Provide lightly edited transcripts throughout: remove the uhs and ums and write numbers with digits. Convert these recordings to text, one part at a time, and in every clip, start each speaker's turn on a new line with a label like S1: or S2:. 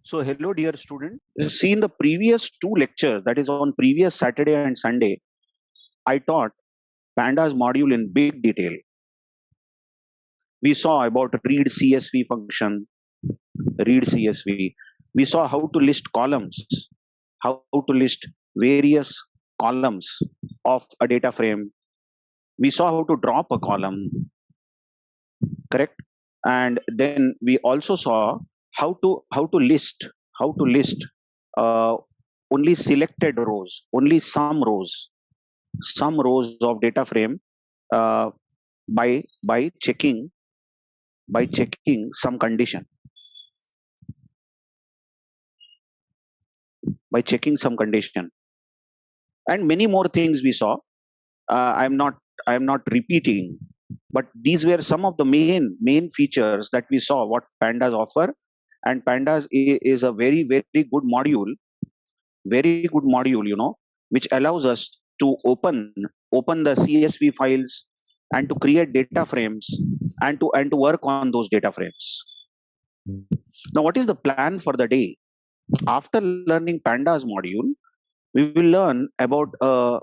S1: So hello dear student. See, in the previous two lectures, that is on previous Saturday and Sunday, I taught Pandas module in big detail. We saw about read CSV function, read CSV. We saw how to list columns, how to list various columns of a data frame. We saw how to drop a column, correct? And then we also saw how to list uh, only selected rows, only some rows of data frame by checking some condition, and many more things we saw. I'm not repeating, but these were some of the main features that we saw what Pandas offer. And Pandas is a very good module, which allows us to open the CSV files and to create data frames and to work on those data frames. Now, what is the plan for the day? After learning Pandas module, we will learn about a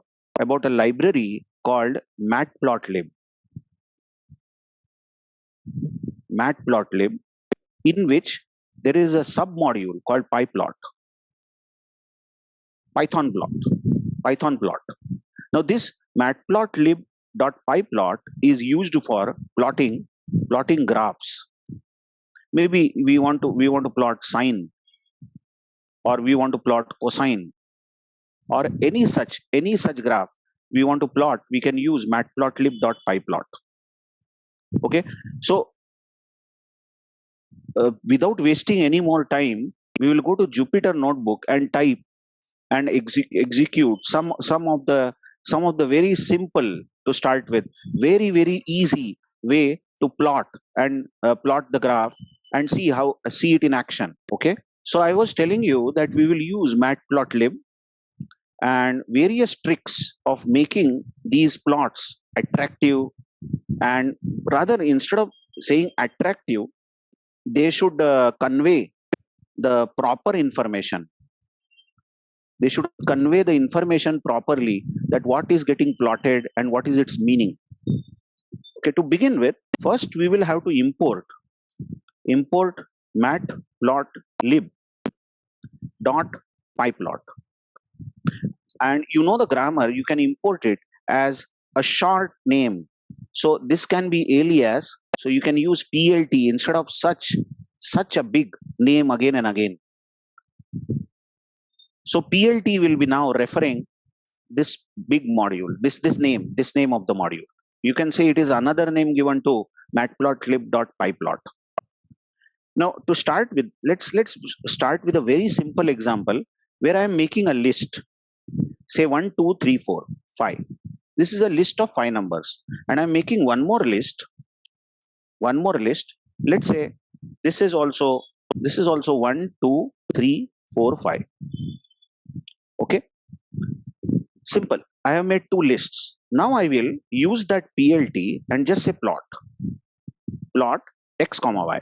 S1: library called Matplotlib. Matplotlib, in which there is a submodule called Python plot. Now, this matplotlib.pyplot is used for plotting graphs. Maybe we want to plot sine, or we want to plot cosine, or any such graph we want to plot. We can use matplotlib.pyplot. Okay, so without wasting any more time, we will go to Jupyter Notebook and type and execute some of the very simple, to start with, very easy way to plot the graph and see it in action. Okay, so I was telling you that we will use Matplotlib and various tricks of making these plots attractive, and rather, instead of saying attractive, they should convey the proper information. They should convey the information properly, that what is getting plotted and what is its meaning. Okay, to begin with, first we will have to import matplotlib.pyplot. And you know the grammar, you can import it as a short name. So this can be alias. So you can use PLT instead of such a big name again and again. So PLT will be now referring this big module, this name of the module. You can say it is another name given to matplotlib.pyplot. Now, to start with, let's start with a very simple example where I am making a list. Say 1, 2, 3, 4, 5. This is a list of 5 numbers, and I'm making one more list. Let's say this is also 1, 2, 3, 4, 5. Okay, simple. I have made 2 lists. Now I will use that PLT and just say plot x comma y.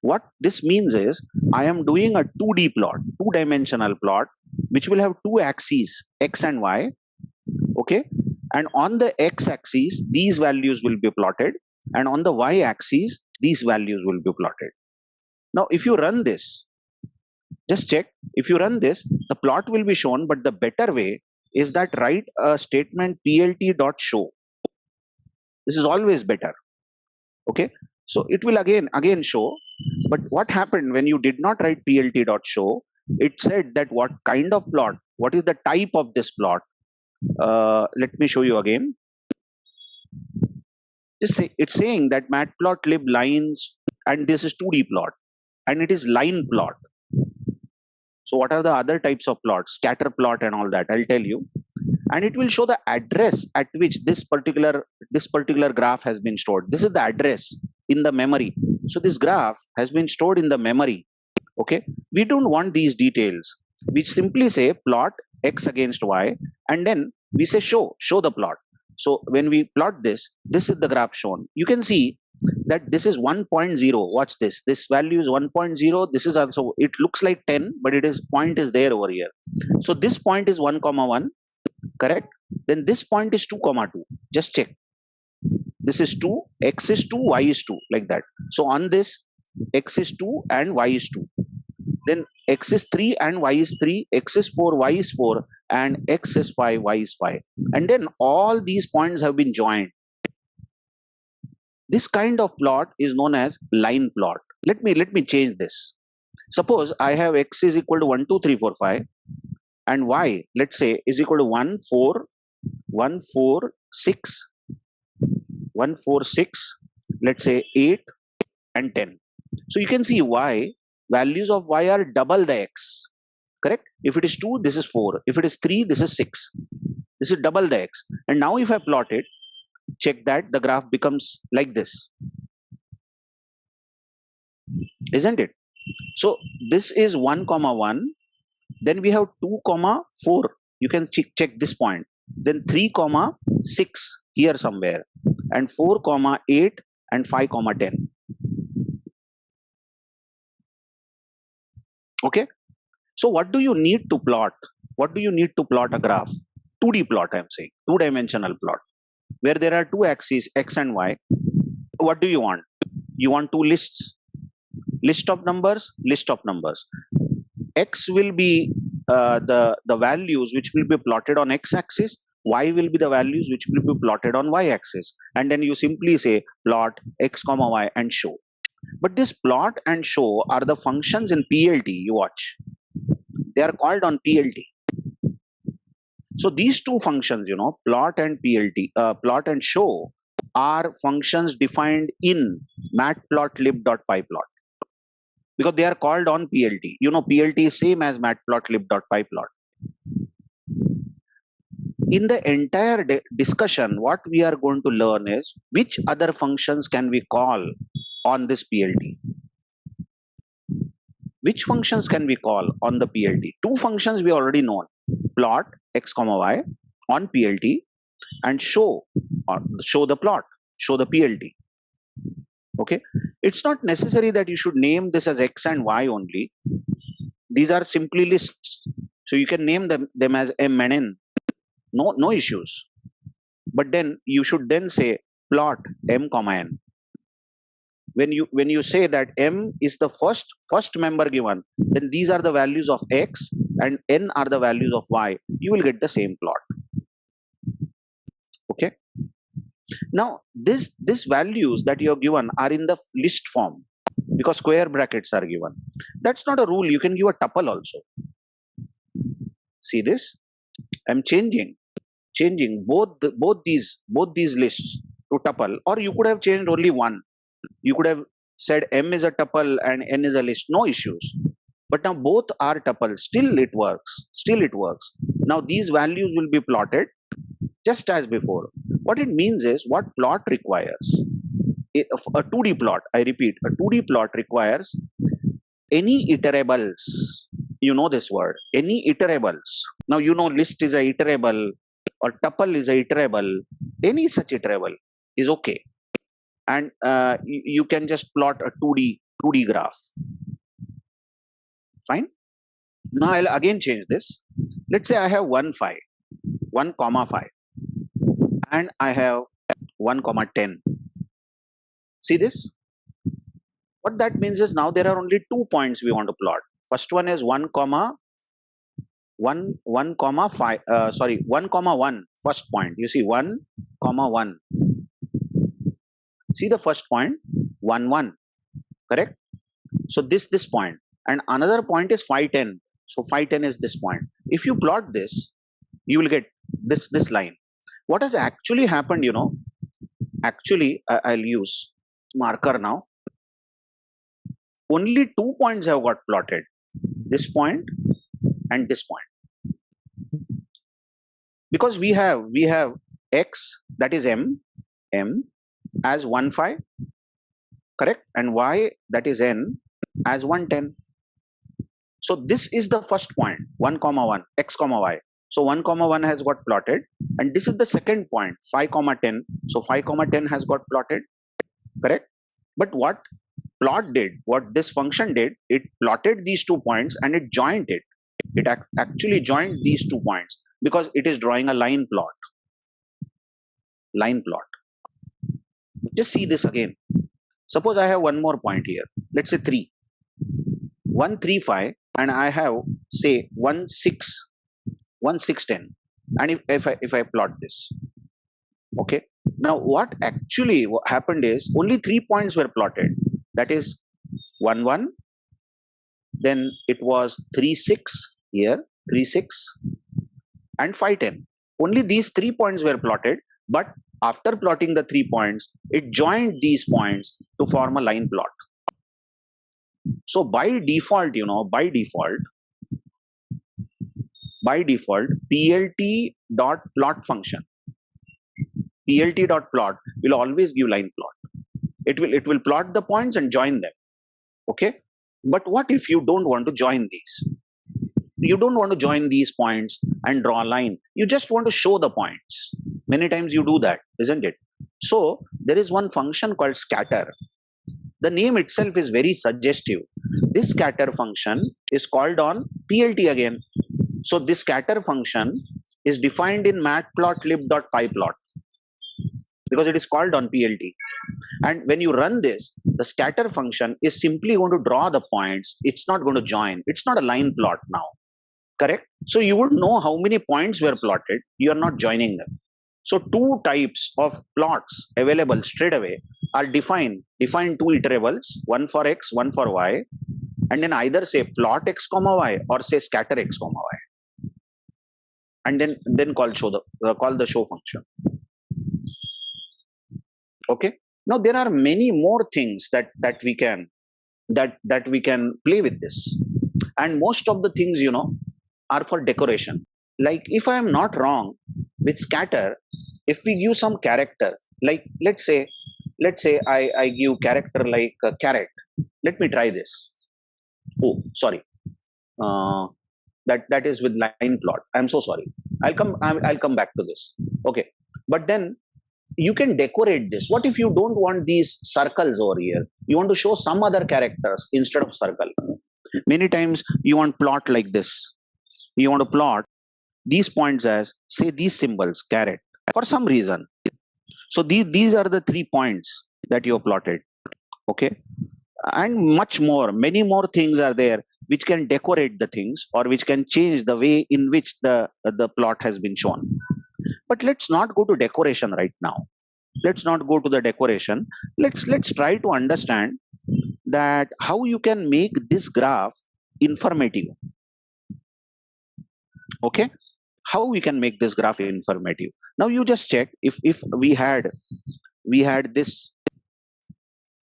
S1: What this means is I am doing a 2D plot, 2-dimensional plot, which will have 2 axes, x and y. Okay, and on the x-axis these values will be plotted, and on the y-axis these values will be plotted. Now, if you run this, just check. If you run this, the plot will be shown, but the better way is that write a statement plt.show. This is always better. Okay, so it will again show. But what happened when you did not write plt.show? It said that what kind of plot, what is the type of this plot? Let me show you again. It's saying that matplotlib lines, and this is 2D plot, and it is line plot. So what are the other types of plots? Scatter plot and all that, I'll tell you. And it will show the address at which this particular graph has been stored. This is the address in the memory. So this graph has been stored in the memory. Okay, we don't want these details. We simply say plot x against y, and then we say show the plot. So when we plot this, this is the graph shown. You can see that this is 1.0. Watch this. This value is 1.0. This is also, it looks like 10, but it is point is there over here. So this point is 1 comma 1, correct? Then this point is 2 comma 2. Just check. This is 2, x is 2, y is 2, like that. So on this, x is 2 and y is 2. Then x is 3 and y is 3, x is 4, y is 4, and x is 5, y is 5. And then all these points have been joined. This kind of plot is known as line plot. Let me change this. Suppose I have x is equal to 1, 2, 3, 4, 5, and y, let's say, is equal to 1, 4, 1, 4, 6, 1, 4, 6, let's say 8 and 10. So you can see y, values of y are double the x, correct? If it is 2, this is 4. If it is 3, this is 6. This is double the x. And now if I plot it, check that the graph becomes like this, isn't it? So this is 1 comma 1. Then we have 2 comma 4. You can check this point. Then 3 comma 6 here somewhere, and 4 comma 8 and 5 comma 10. Okay. So what do you need to plot? What do you need to plot a graph? 2D plot, I'm saying, 2-dimensional plot, where there are two axes, x and y. What do you want? You want two lists. List of numbers, list of numbers. X will be the values which will be plotted on x-axis. Y will be the values which will be plotted on y-axis. And then you simply say plot x comma y and show. But this plot and show are the functions in PLT. You watch. They are called on PLT. So these two functions, plot and PLT, plot and show, are functions defined in matplotlib.pyplot, because they are called on PLT. PLT is same as matplotlib.pyplot. In the entire discussion, what we are going to learn is which other functions can we call on this PLT. Which functions can we call on the PLT? Two functions we already know: plot x comma y on PLT, and show the plot, show the PLT. Okay, it's not necessary that you should name this as x and y only. These are simply lists, so you can name them as m and n. No issues. But then you should then say plot m comma n. When you say that m is the first member given, then these are the values of x and n are the values of y. You will get the same plot. Okay. Now this values that you are given are in the list form, because square brackets are given. That's not a rule. You can give a tuple also. See this? I'm changing both these lists to tuple, or you could have changed only one. You could have said m is a tuple and n is a list. No issues. But now both are tuples. Still it works. Now these values will be plotted just as before. What it means is, what plot requires? A 2D plot, I repeat, a 2D plot requires any iterables. You know this word, any iterables. Now list is a iterable, or tuple is a iterable. Any such iterable is okay. And you can just plot a 2D graph. Fine. Now I'll again change this. Let's say I have 1 comma 5, and I have 1 comma 10. See this? What that means is, now there are only 2 points we want to plot. First one is 1 comma 1 comma 1, first point. You see 1 comma 1. See the first point, 1 1, correct? So this point, and another point is 5 10. So 5 10 is this point. If you plot this, you will get this line. What has actually happened? Actually I'll use marker now. Only 2 points have got plotted. This point and this point, because we have x, that is m as 1 5, correct, and y, that is n, as 1 10. So this is the first point, 1 comma 1, x comma y. So 1 comma 1 has got plotted, and this is the second point, 5 comma 10. So 5 comma 10 has got plotted, correct? But what this function did, it plotted these 2 points and it joined it. It actually joined these 2 points because it is drawing a line plot. Line plot. Just see this again. Suppose I have one more point here. Let's say 3. 1, 3, 5, and I have say 1, 6, 1, 6, 10. And if I plot this, okay. Now what actually happened is only 3 points were plotted. That is 1, 1. Then it was 3, 6 here, 3, 6, and 5, 10. Only these 3 points were plotted, but after plotting the 3 points, it joined these points to form a line plot. So by default, plt.plot function, plt.plot will always give line plot. It will plot the points and join them. Okay. But what if you don't want to join these? You don't want to join these points and draw a line. You just want to show the points. Many times you do that, isn't it? So there is one function called scatter. The name itself is very suggestive. This scatter function is called on PLT again. So this scatter function is defined in matplotlib.pyplot because it is called on PLT. And when you run this, the scatter function is simply going to draw the points. It's not going to join. It's not a line plot now. Correct? So you would know how many points were plotted. You are not joining them. So 2 types of plots available straight away are defined 2 iterables, one for x, one for y, and then either say plot x comma y or say scatter x comma y, and then call the show function. Okay. Now there are many more things that we can play with this, and most of the things are for decoration. Like if I am not wrong, with scatter, if we give some character, like let's say I give character like carrot. Let me try this. Oh, sorry. That is with line plot. I'm so sorry. I'll come back to this. Okay. But then you can decorate this. What if you don't want these circles over here? You want to show some other characters instead of circle. Many times you want plot like this. You want to plot these points as, say, these symbols, caret, for some reason. So these are the 3 points that you have plotted. Okay. And much more, many more things are there which can decorate the things or which can change the way in which the plot has been shown. But let's not go to decoration right now. Let's not go to the decoration. Let's try to understand that how you can make this graph informative. Okay. How we can make this graph informative. Now you just check if we had this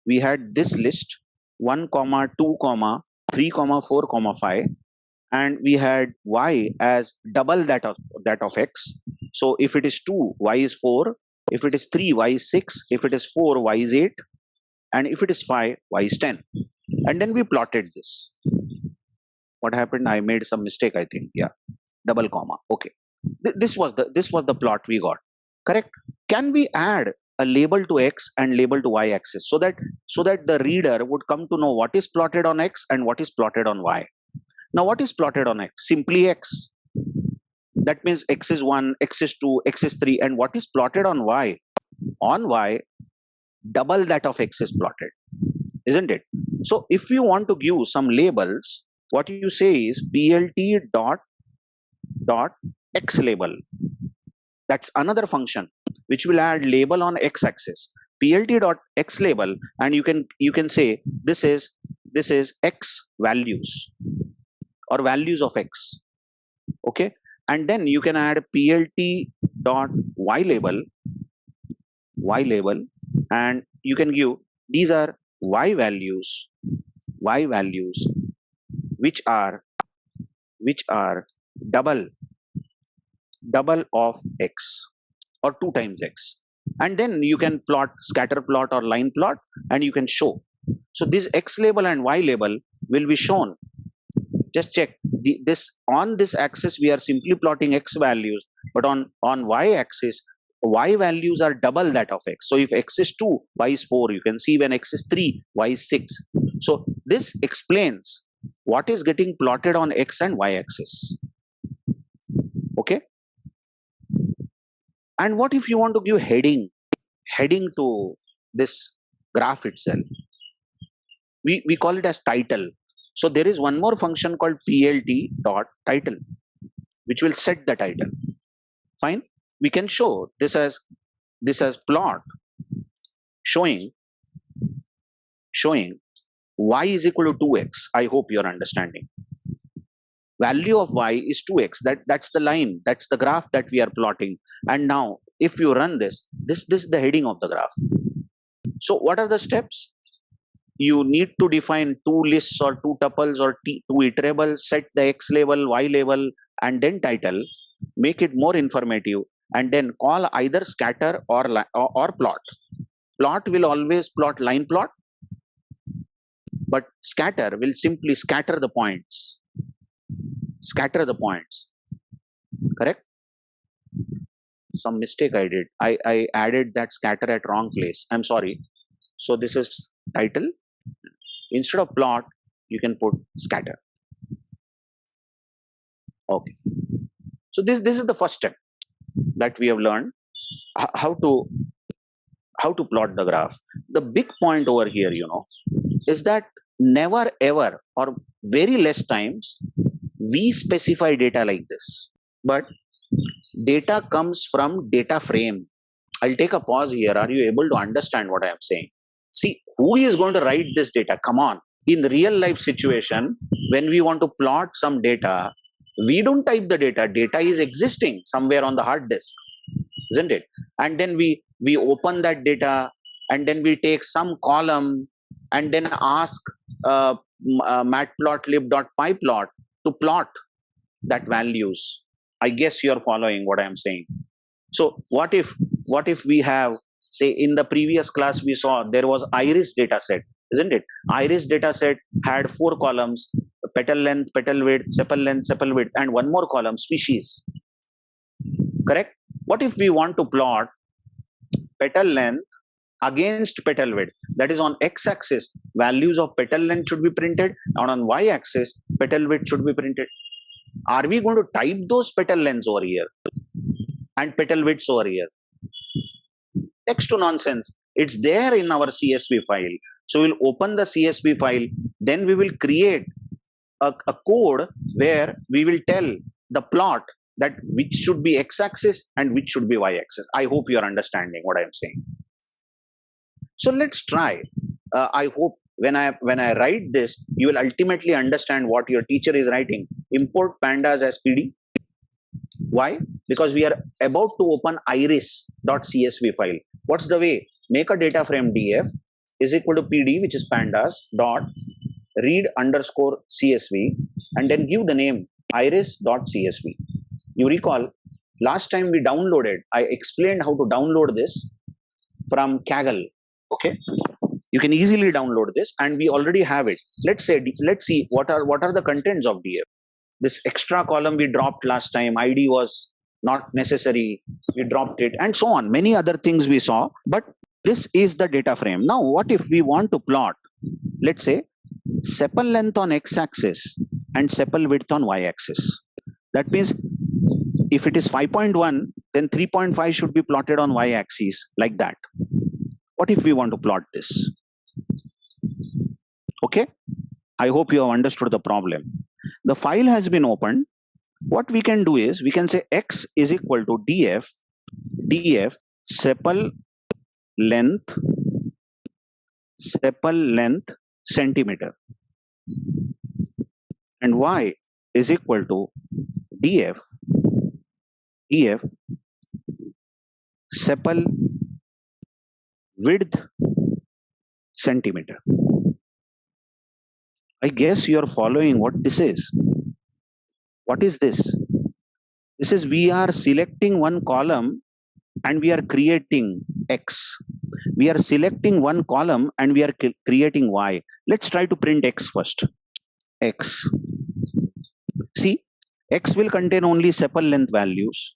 S1: list 1, 2, 3, 4, 5, and we had y as double that of x. So if it is 2, y is 4. If it is 3, y is 6. If it is 4, y is 8. And if it is 5, y is 10. And then we plotted this. What happened? I made some mistake, I think. Yeah. Double comma. Okay. This was the plot we got. Correct? Can we add a label to x and label to y axis so that the reader would come to know what is plotted on x and what is plotted on y? Now what is plotted on x? Simply x. That means x is 1, x is 2, x is 3, and what is plotted on y? On y, double that of x is plotted, isn't it? So if you want to give some labels, what you say is plt dot x label. That's another function which will add label on x axis. plt dot x label, and you can say this is x values or values of x. Okay. And then you can add plt dot y label, and you can give these are y values which are double of x or 2 times x. And then you can plot scatter plot or line plot, and you can show. So this x label and y label will be shown. Just check. this on this axis we are simply plotting x values, but on y axis y values are double that of x. So if x is 2, y is 4. You can see when x is 3, y is 6. So this explains what is getting plotted on x and y axis. Okay. And what if you want to give heading to this graph itself? We call it as title. So there is one more function called plt dot title, which will set the title. Fine. We can show this as plot showing y is equal to 2x. I hope you are understanding. Value of y is 2x. That's the line. That's the graph that we are plotting. And now if you run this is the heading of the graph. So what are the steps? You need to define two lists or two tuples or two iterables, set the x label, y label, and then title. Make it more informative, and then call either scatter or plot. Plot will always plot line plot, but scatter will simply scatter the points. Correct? Some mistake I did. I added that scatter at wrong place. I'm sorry. So this is title. Instead of plot, you can put scatter. Okay. So this is the first step that we have learned, how to plot the graph. The big point over here, is that never ever or very less times we specify data like this, but data comes from data frame. I'll take a pause here. Are you able to understand what I am saying? See, who is going to write this data? Come on. In real life situation, when we want to plot some data, we don't type the data. Data is existing somewhere on the hard disk, isn't it? And then we open that data, and then we take some column and then ask matplotlib.pyplot to plot that values. I guess you're following what I'm saying. So what if we have, say, in the previous class we saw there was iris data set, isn't it? Iris data set had 4 columns: petal length, petal width, sepal length, sepal width, and one more column, species. Correct? What if we want to plot petal length against petal width? That is, on x-axis, values of petal length should be printed, and on y-axis, petal width should be printed. Are we going to type those petal lengths over here and petal widths over here? Next to nonsense. It's there in our CSV file. So we'll open the CSV file, then we will create a code where we will tell the plot that which should be x-axis and which should be y-axis. I hope you are understanding what I am saying. So let's try. I hope when I write this, you will ultimately understand what your teacher is writing. Import pandas as PD. Why? Because we are about to open iris.csv file. What's the way? Make a data frame df is equal to PD, which is pandas dot read underscore CSV, and then give the name iris.csv. You recall last time we downloaded, I explained how to download this from Kaggle. Okay, you can easily download this, and we already have it. Let's see what are the contents of df. This extra column we dropped last time, ID was not necessary, we dropped it, and so on. Many other things we saw, but this is the data frame. Now what if we want to plot, let's say, sepal length on x-axis and sepal width on y-axis? That means if it is 5.1, then 3.5 should be plotted on y-axis, like that. What if we want to plot this? Okay, I hope you have understood the problem. The file has been opened. What we can do is we can say x is equal to df sepal length centimeter, and y is equal to df sepal width centimeter. I guess you are following what this is. What is this? This is, we are selecting one column and we are creating x. We are selecting one column and we are creating y. Let's try to print x first. X. See, X will contain only sepal length values,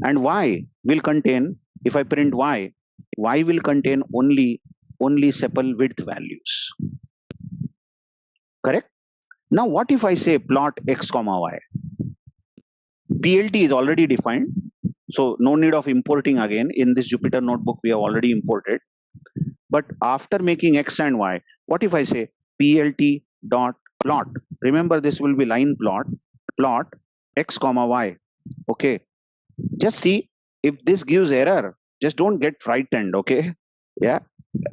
S1: and Y will contain, if I print Y will contain only sepal width values. Correct? Now, what if I say plot X comma Y? PLT is already defined, so no need of importing again. In this Jupyter notebook, we have already imported. But after making X and Y, what if I say PLT dot plot? Remember, this will be line plot X comma Y. Okay. Just see if this gives error. Just don't get frightened. Okay. Yeah.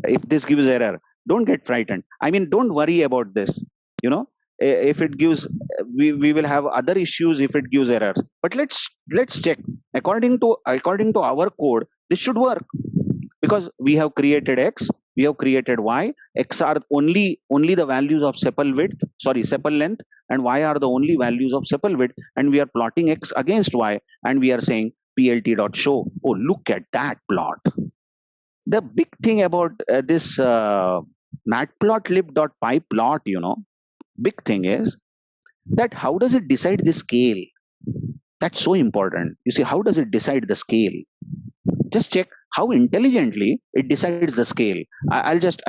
S1: If this gives error, don't get frightened. I mean, don't worry about this. You know, if it gives, we will have other issues if it gives errors. But let's check. According to our code, this should work, because we have created X, we have created Y. X are only the values of sepal length, and Y are the only values of sepal width, and we are plotting X against Y, and we are saying plt.show. Oh, look at that plot. The big thing about this matplotlib.py plot, big thing is that how does it decide the scale? That's so important. You see, how does it decide the scale? Just check how intelligently it decides the scale. I'll just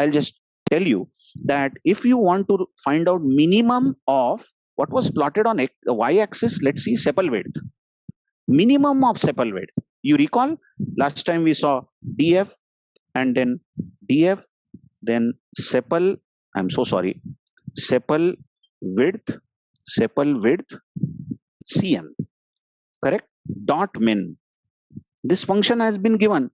S1: tell you that if you want to find out minimum of what was plotted on y-axis, let's see, sepal width. Minimum of sepal width. You recall last time we saw df and then df, then sepal. I'm so sorry. Sepal width, cm. Correct? Dot min. This function has been given,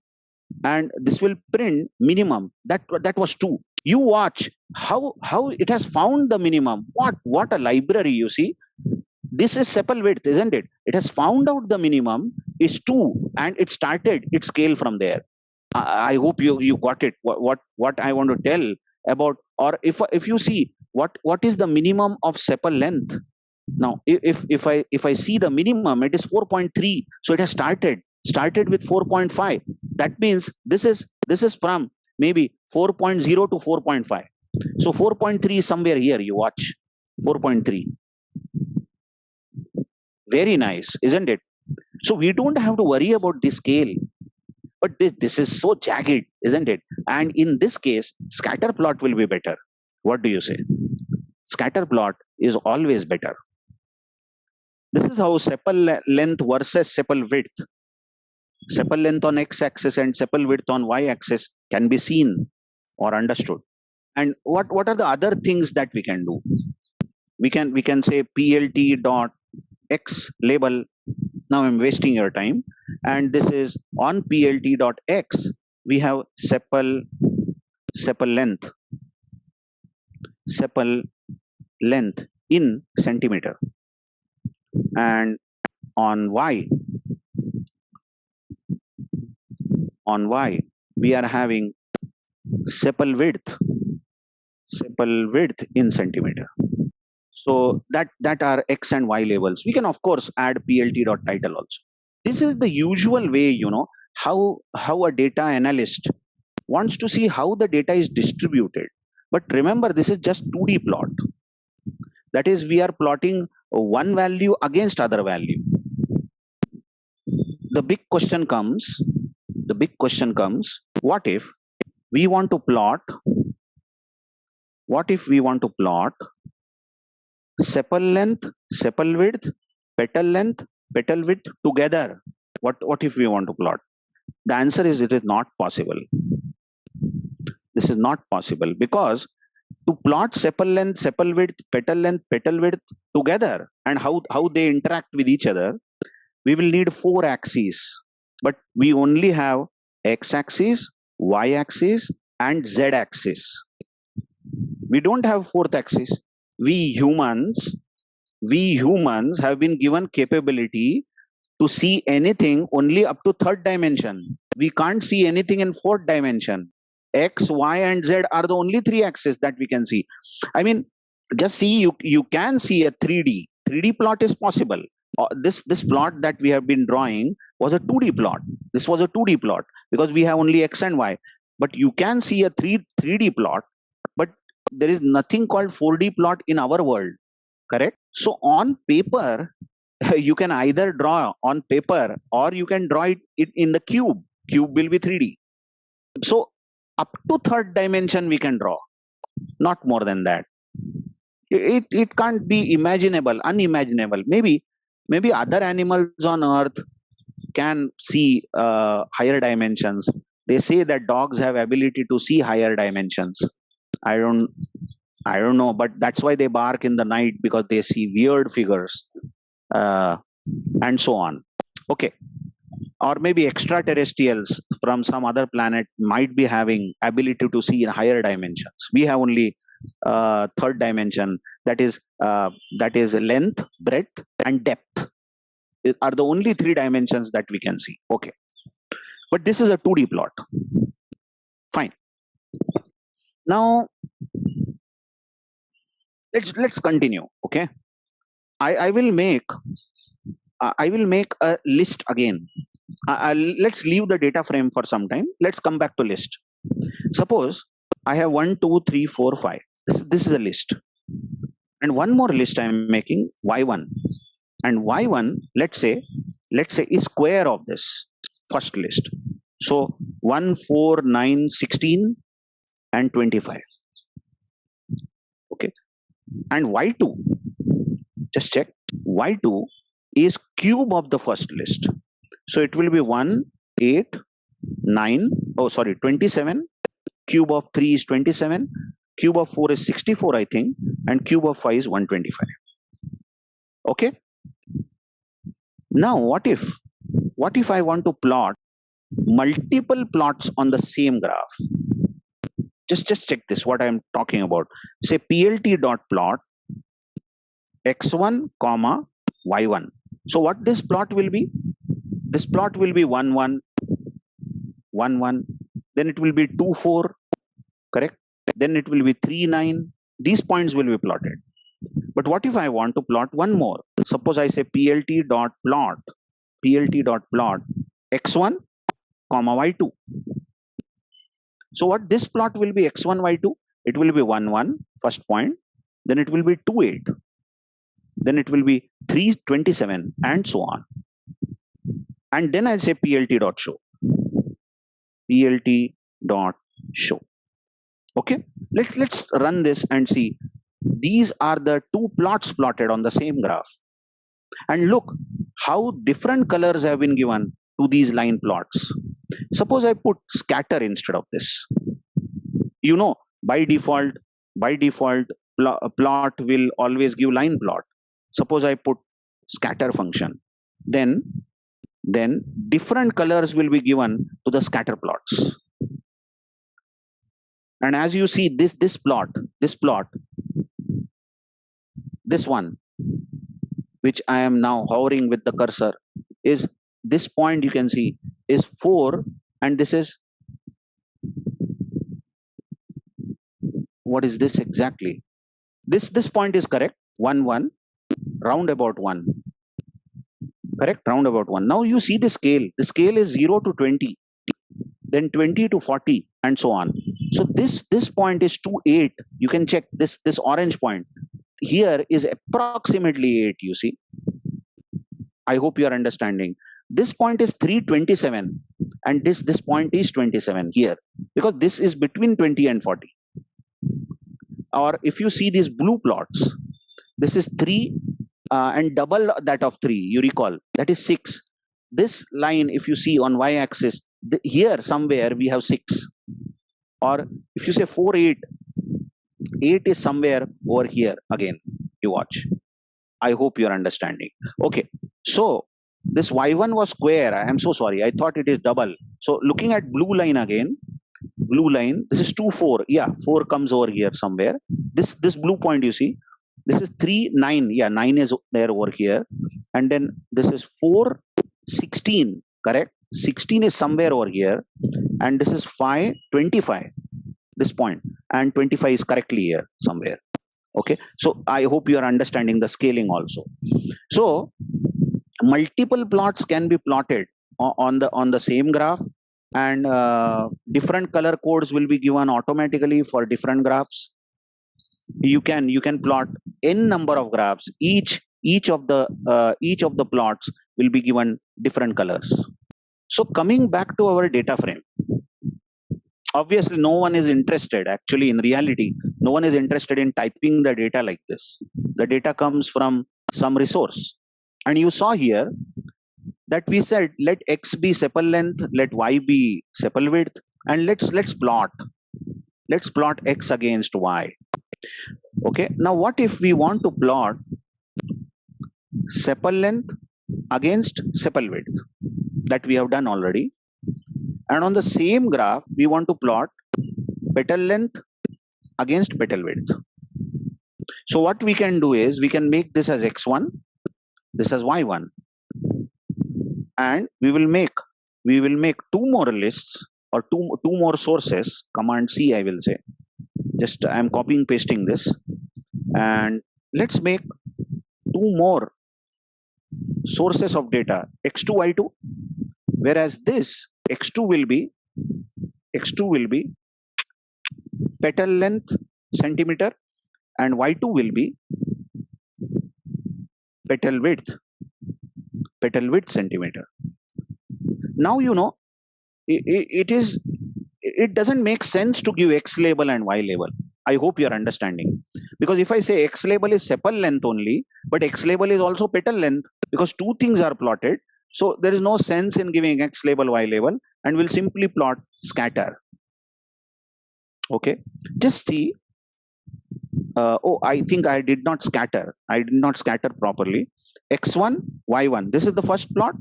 S1: and this will print minimum. That was 2. You watch how it has found the minimum. What a library, you see. This is sepal width, isn't it? It has found out the minimum is 2, and it started its scale from there. I hope you got it. What I want to tell about, or if you see what is the minimum of sepal length. Now, if I see the minimum, it is 4.3. So it has started with 4.5. That means this is from maybe 4.0 to 4.5. So 4.3 is somewhere here. You watch 4.3. Very nice, isn't it? So we don't have to worry about the scale. But this is so jagged, isn't it? And in this case, scatter plot will be better. What do you say? Scatter plot is always better. This is how sepal length versus sepal width. Sepal length on x-axis and sepal width on y-axis can be seen or understood. And what are the other things that we can do? We can say plt dot x label. Now I'm wasting your time. And this is on plt dot x. We have sepal length in centimeter. And on y we are having sepal width in centimeter. So that are x and y labels. We can of course add plt.title also. This is the usual way, how a data analyst wants to see how the data is distributed. But remember, this is just 2D plot. That is, we are plotting one value against other value. The big question comes, what if we want to plot sepal length, sepal width, petal length, petal width together? What if we want to plot? The answer is, it is not possible. This is not possible, because to plot sepal length, sepal width, petal width together, and how they interact with each other, we will need 4 axes. But we only have x-axis, y-axis, and z-axis. We don't have 4th axis. We humans have been given capability to see anything only up to 3rd dimension. We can't see anything in 4th dimension. X, Y, and Z are the only 3 axes that we can see. I mean, just see, you can see a 3D plot is possible. This plot that we have been drawing was a 2D plot. This was a 2D plot because we have only X and Y. But you can see a 3D plot, but there is nothing called 4D plot in our world. correct? So on paper, you can either draw on paper or you can draw it in the cube. Cube will be 3D. So up to third dimension we can draw, not more than that. It can't be imaginable, unimaginable. Maybe other animals on earth can see higher dimensions. They say that dogs have ability to see higher dimensions. I don't know, but that's why they bark in the night, because they see weird figures, and so on. Okay. Or maybe extraterrestrials from some other planet might be having ability to see in higher dimensions. We have only third dimension, that is length, breadth, and depth are the only 3 dimensions that we can see. Okay, but this is a 2D plot. Fine. Now let's continue. Okay, I will make a list again. Let's leave the data frame for some time. Let's come back to list. Suppose I have 1, 2, 3, 4, 5. This is a list, and one more list I am making, y1, and y1 let's say is square of this first list. So 1, 4, 9, 16, and 25. Okay, and y2, just check, y2 is cube of the first list. So it will be 1, 8, 9, 27, cube of 3 is 27, cube of 4 is 64, I think, and cube of 5 is 125. Okay. Now what if I want to plot multiple plots on the same graph? Just check this, what I am talking about. Say plt dot plot x1 comma y1. So what this plot will be? This plot will be 1, 1, 1, 1. Then it will be 2, 4. Correct? Then it will be 3, 9. These points will be plotted. But what if I want to plot one more? Suppose I say plt dot plot x1 comma y2. So what this plot will be x1, y2? It will be 1, 1, first point. Then it will be 2, 8. Then it will be 3, 27, and so on. And then I'll say plt dot show. Plt dot show. Okay, let's run this and see. These are the 2 plots plotted on the same graph. And look how different colors have been given to these line plots. Suppose I put scatter instead of this. You know, by default, plot will always give line plot. Suppose I put scatter function, then different colors will be given to the scatter plots. And as you see, this plot, this one, which I am now hovering with the cursor, is this point, you can see, is 4, and this is, what is this exactly? This point is correct, 1, 1, roundabout 1. Correct, roundabout 1. Now you see the scale. The scale is 0 to 20, then 20 to 40, and so on. So this point is 2, 8. You can check this orange point here is approximately 8. You see, I hope you are understanding. This point is 327, and this point is 27 here, because this is between 20 and 40. Or if you see these blue plots, this is 3 and double that of 3, you recall, that is 6. This line, if you see on y-axis, here somewhere we have 6. Or if you say 4, 8, 8 is somewhere over here again. You watch. I hope you are understanding. Okay, so this y1 was square. I am so sorry. I thought it is double. So looking at blue line again, blue line, this is 2, 4. Yeah, 4 comes over here somewhere. This blue point, you see, this is 3, 9. Yeah, 9 is there over here. And then this is 4, 16. Correct? 16 is somewhere over here. And this is 5, 25. This point. And 25 is correctly here somewhere. Okay. So I hope you are understanding the scaling also. So multiple plots can be plotted on the same graph, and different color codes will be given automatically for different graphs. You can plot n number of graphs. Each of the plots will be given different colors. So coming back to our data frame, obviously no one is interested, actually in reality no one is interested in typing the data like this. The data comes from some resource, and you saw here that we said let x be sepal length, let y be sepal width, and let's plot x against y. Okay, now what if we want to plot sepal length against sepal width? That we have done already. And on the same graph we want to plot petal length against petal width. So what we can do is we can make this as x1, this as y1, and we will make two more lists, or two more sources. Command C I will say. Just I am copying pasting this, and let's make two more sources of data, x2, y2, whereas this x2 will be petal length centimeter, and y2 will be petal width centimeter. Now you know it doesn't make sense to give x label and y label. I hope you are understanding, because if I say x label is sepal length only, but x label is also petal length, because two things are plotted, so there is no sense in giving x label, y label, and we'll simply plot scatter. Okay, just see. Oh, I think I did not scatter properly. X1, Y1, this is the first plot,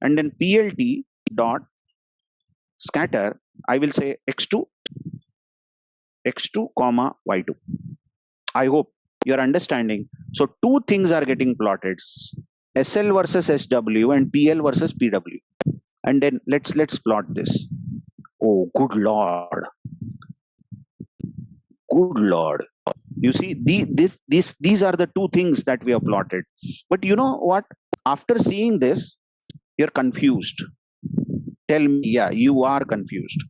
S1: and then PLT dot scatter, I will say X2, comma Y2. I hope you are understanding. So two things are getting plotted, SL versus SW and PL versus PW. And then let's plot this. Oh, good Lord. You see, these are the two things that we have plotted. But you know what? After seeing this, you're confused. Tell me, yeah, you are confused.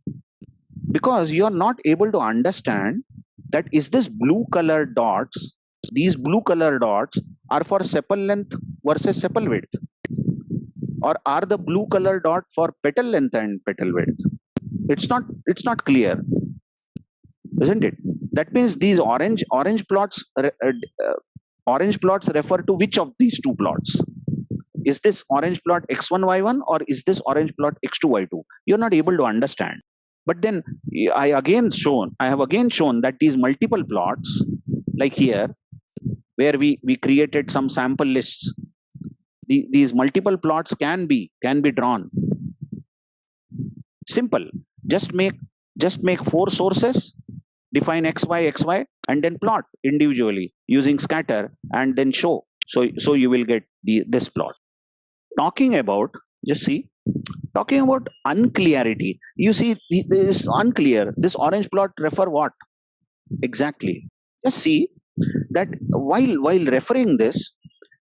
S1: Because you're not able to understand that is this blue color dots, these blue color dots are for sepal length versus sepal width, or are the blue color dot for petal length and petal width? It's not clear, isn't it? That means these orange plots refer to which of these two plots? Is this orange plot x1 y1, or is this orange plot x2 y2? You're not able to understand. But then I have again shown that these multiple plots, like here, where we created some sample lists, these multiple plots can be drawn. Simple. Just make 4 sources, define xy, and then plot individually using scatter, and then show. So you will get this plot. Talking about unclarity. You see, this is unclear. This orange plot refer what exactly? Just see that while referring this,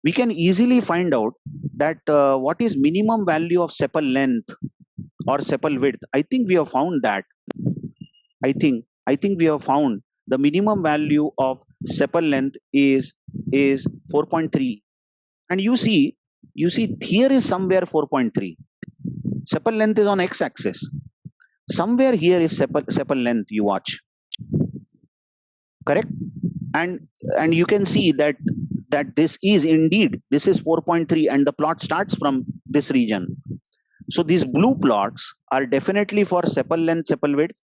S1: we can easily find out that what is minimum value of sepal length or sepal width. I think we have found that. I think we have found the minimum value of sepal length is 4.3, and you see here is somewhere 4.3. Sepal length is on x-axis. Somewhere here is sepal length. You watch. Correct? And you can see that this is 4.3, and the plot starts from this region. So these blue plots are definitely for sepal length, sepal width,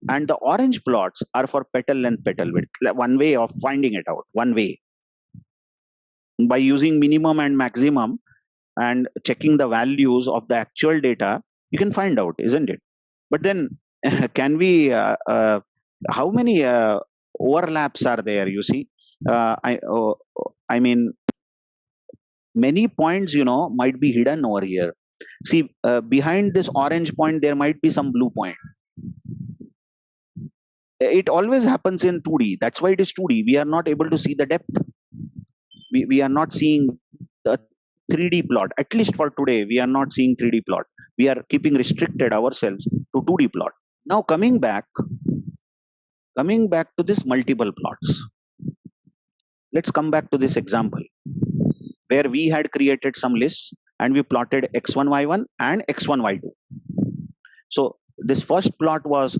S1: and the orange plots are for petal length, petal width. One way of finding it out. One way. By using minimum and maximum and checking the values of the actual data, you can find out, isn't it? But then, can we? How many overlaps are there? You see, I mean, many points, might be hidden over here. See, behind this orange point, there might be some blue point. It always happens in 2D. That's why it is 2D. We are not able to see the depth. We are not seeing the 3D plot. At least for today, we are not seeing 3D plot. We are keeping restricted ourselves to 2D plot. Now coming back to this multiple plots. let's come back to this example where we had created some lists and we plotted x1 y1 and x1 y2. So this first plot was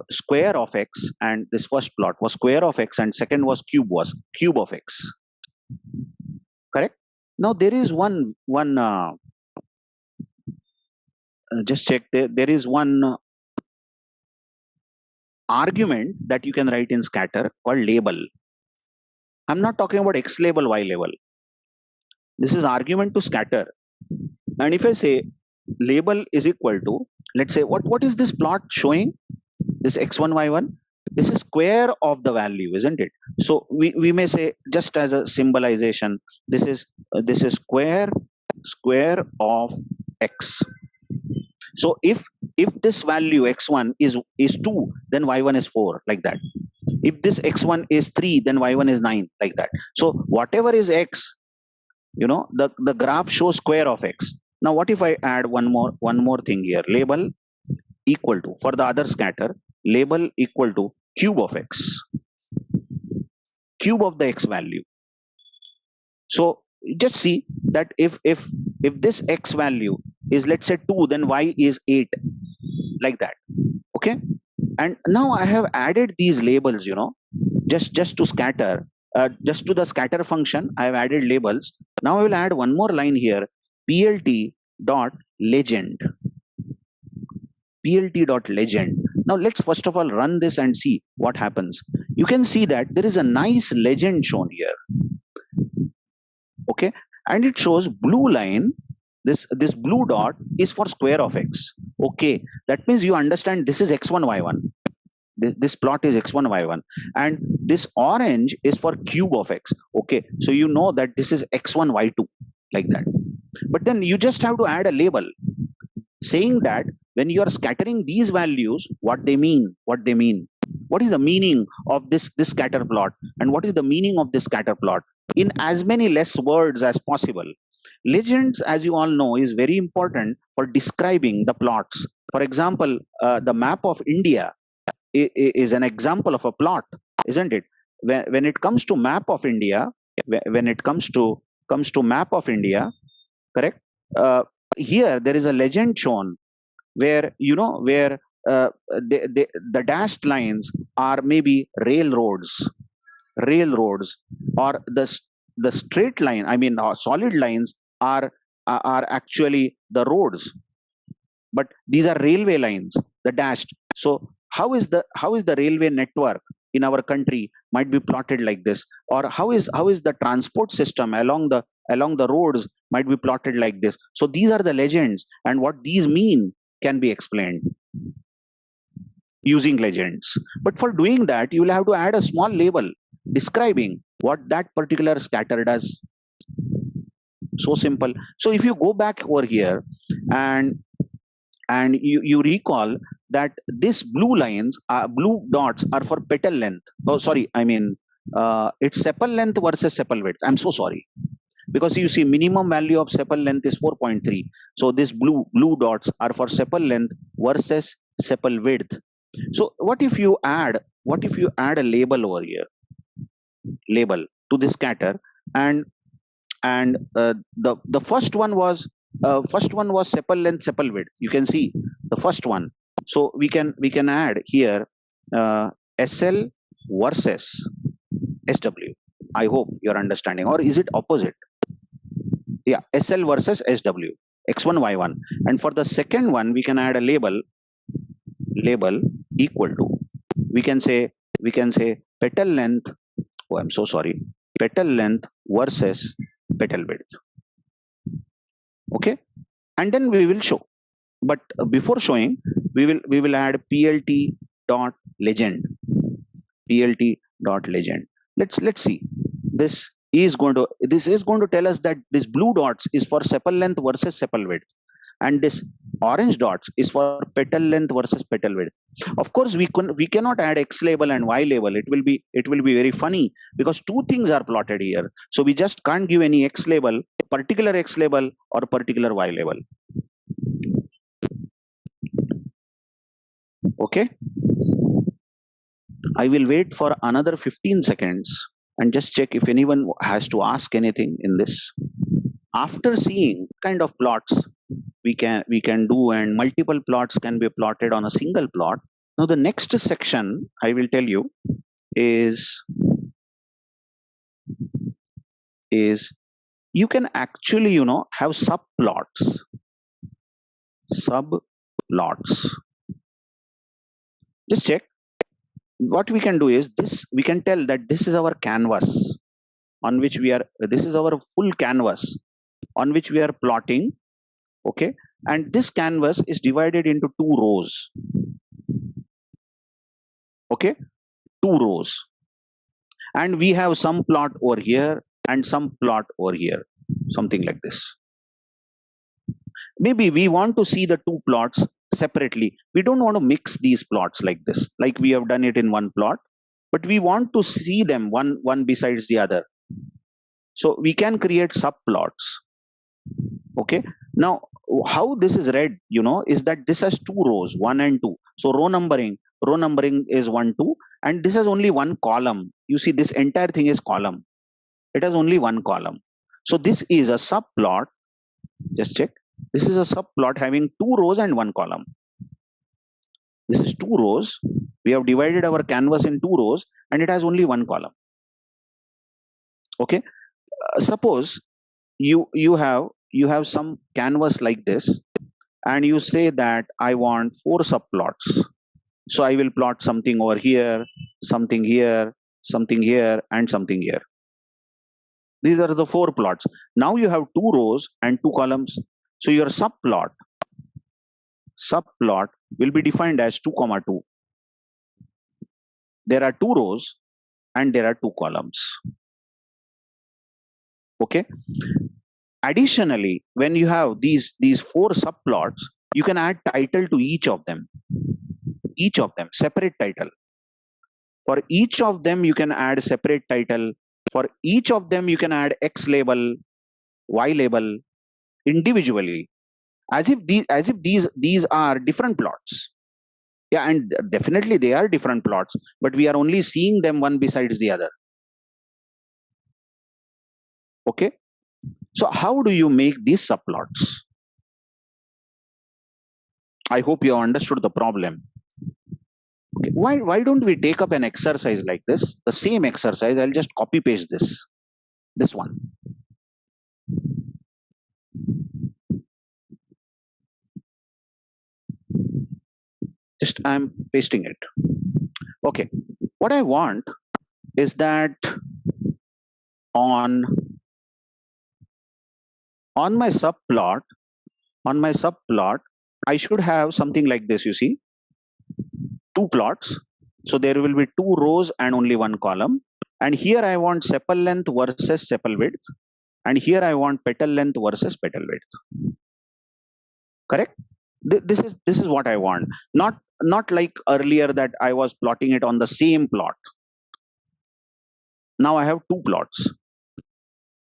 S1: square of x, and this first plot was square of x, and second was cube of x. Correct. Now there is one just check there is one argument that you can write in scatter called label. I'm not talking about x label, y label. This is argument to scatter. And if I say label is equal to, let's say, what is this plot showing? This x1 y1. This is square of the value, isn't it? So we may say, just as a symbolization, this is square of x. So if this value x1 is 2, then y1 is 4, like that. If this x1 is 3, then y1 is 9, like that. So whatever is x, the graph shows square of x. Now what if I add one more thing here? Label equal to, for the other scatter, label equal to cube of x, cube of the x value. So just see that if this x value is, let's say, 2, then y is 8, like that. Okay. And now I have added these labels, just to scatter, just to the scatter function, I have added labels. Now I will add one more line here, plt dot legend. Plt dot legend. Now let's first of all run this and see what happens. You can see that there is a nice legend shown here. Okay, and it shows blue line. This blue dot is for square of x. Okay, that means you understand this is x1 y1. This plot is x1 y1, and this orange is for cube of x. Okay, so you know that this is x1 y2, like that. But then you just have to add a label saying that when you are scattering these values, what they mean. What is the meaning of this scatter plot, and what is the meaning of this scatter plot in as many less words as possible. Legends, as you all know, is very important for describing the plots. For example, the map of India is an example of a plot, isn't it? When it comes to map of India, map of India, correct? Here there is a legend shown where the dashed lines are maybe railroads, or the straight line, solid lines are actually the roads, but these are railway lines, the dashed. So how is the railway network in our country might be plotted like this, or how is the transport system along the roads might be plotted like this. So these are the legends, and what these mean can be explained using legends. But for doing that, you will have to add a small label describing what that particular scatter does. So simple. So if you go back over here and you recall that this blue dots are for petal length. Oh, sorry, it's sepal length versus sepal width. I'm so sorry, because you see minimum value of sepal length is 4.3. So this blue dots are for sepal length versus sepal width. So what if you add a label over here, label to this scatter, and the first one was sepal length, sepal width. You can see the first one. So we can add here SL versus SW. I hope you're understanding, or is it opposite? Yeah, SL versus SW, x1 y1. And for the second one, we can add a label equal to, we can say petal length. Oh, I'm so sorry. Petal length versus petal width. Okay, and then we will show. But before showing, we will add plt dot legend. Plt dot legend. Let's see. This is going to tell us that this blue dots is for sepal length versus sepal width, and this orange dots is for petal length versus petal width. Of course, we cannot add x label and y label. It will be very funny, because two things are plotted here. So we just can't give any x label, particular x label or particular y label. Okay, I will wait for another 15 seconds and just check if anyone has to ask anything in this. After seeing kind of plots we can do, and multiple plots can be plotted on a single plot. Now the next section I will tell you is you can actually have subplots. Just check. What we can do is this: we can tell that this is our canvas on which we are, this is our full canvas on which we are plotting. Okay, and this canvas is divided into two rows. Okay, two rows, and we have some plot over here and some plot over here, something like this. Maybe we want to see the two plots separately. We don't want to mix these plots like this, like we have done it in one plot, but we want to see them one besides the other. So we can create subplots. Okay, now how this is read is that this has two rows, 1 and 2. So row numbering is 1 2, and this has only one column. You see, this entire thing is column. It has only one column. So this is a subplot. Just check. This is a subplot having two rows and one column. This is two rows. We have divided our canvas in two rows, and it has only one column. Okay, suppose you have some canvas like this, and you say that I want 4 subplots. So I will plot something over here, something here, something here, and something here. These are the 4 plots. Now you have 2 rows and 2 columns. So your subplot will be defined as 2, 2. There are 2 rows and there are 2 columns. Okay. Additionally, when you have these 4 subplots, you can add title to each of them. Each of them, separate title. For each of them, you can add separate title. For each of them, you can add X label, Y label individually, as if these are different plots. Yeah, and definitely they are different plots, but we are only seeing them one besides the other. Okay. So how do you make these subplots? I hope you have understood the problem. Okay. Why don't we take up an exercise like this? The same exercise, I'll just copy paste this one. Just I'm pasting it. Okay. What I want is that on my subplot, I should have something like this. You see, 2 plots. So there will be 2 rows and only 1 column. And here I want sepal length versus sepal width. And here I want petal length versus petal width. Correct? This is what I want. Not like earlier that I was plotting it on the same plot. Now I have 2 plots.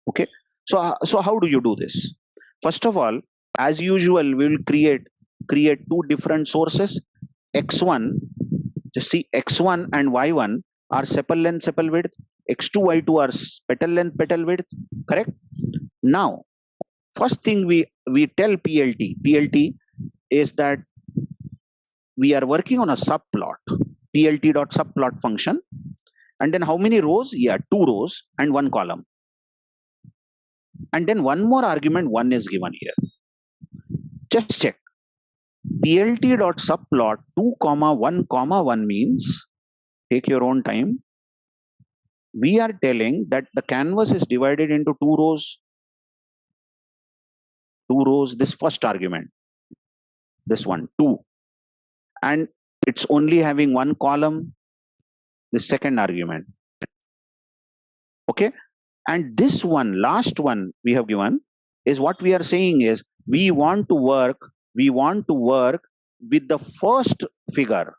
S1: Okay. So how do you do this? First of all, as usual, we will create 2 different sources. X1, just see, X1 and Y1 are sepal length, sepal width. X2, Y2 are petal length, petal width. Correct? Now, first thing we tell PLT is that we are working on a subplot, plt.subplot function. And then how many rows? Yeah, 2 rows and 1 column. And then one more argument 1 is given here. Just check. plt.subplot 2, 1, 1 means, take your own time. We are telling that the canvas is divided into 2 rows. 2 rows, this first argument. This one, 2. And it's only having 1 column. The second argument. Okay. And this one, last one we have given, is what we are saying is we want to work with the first figure,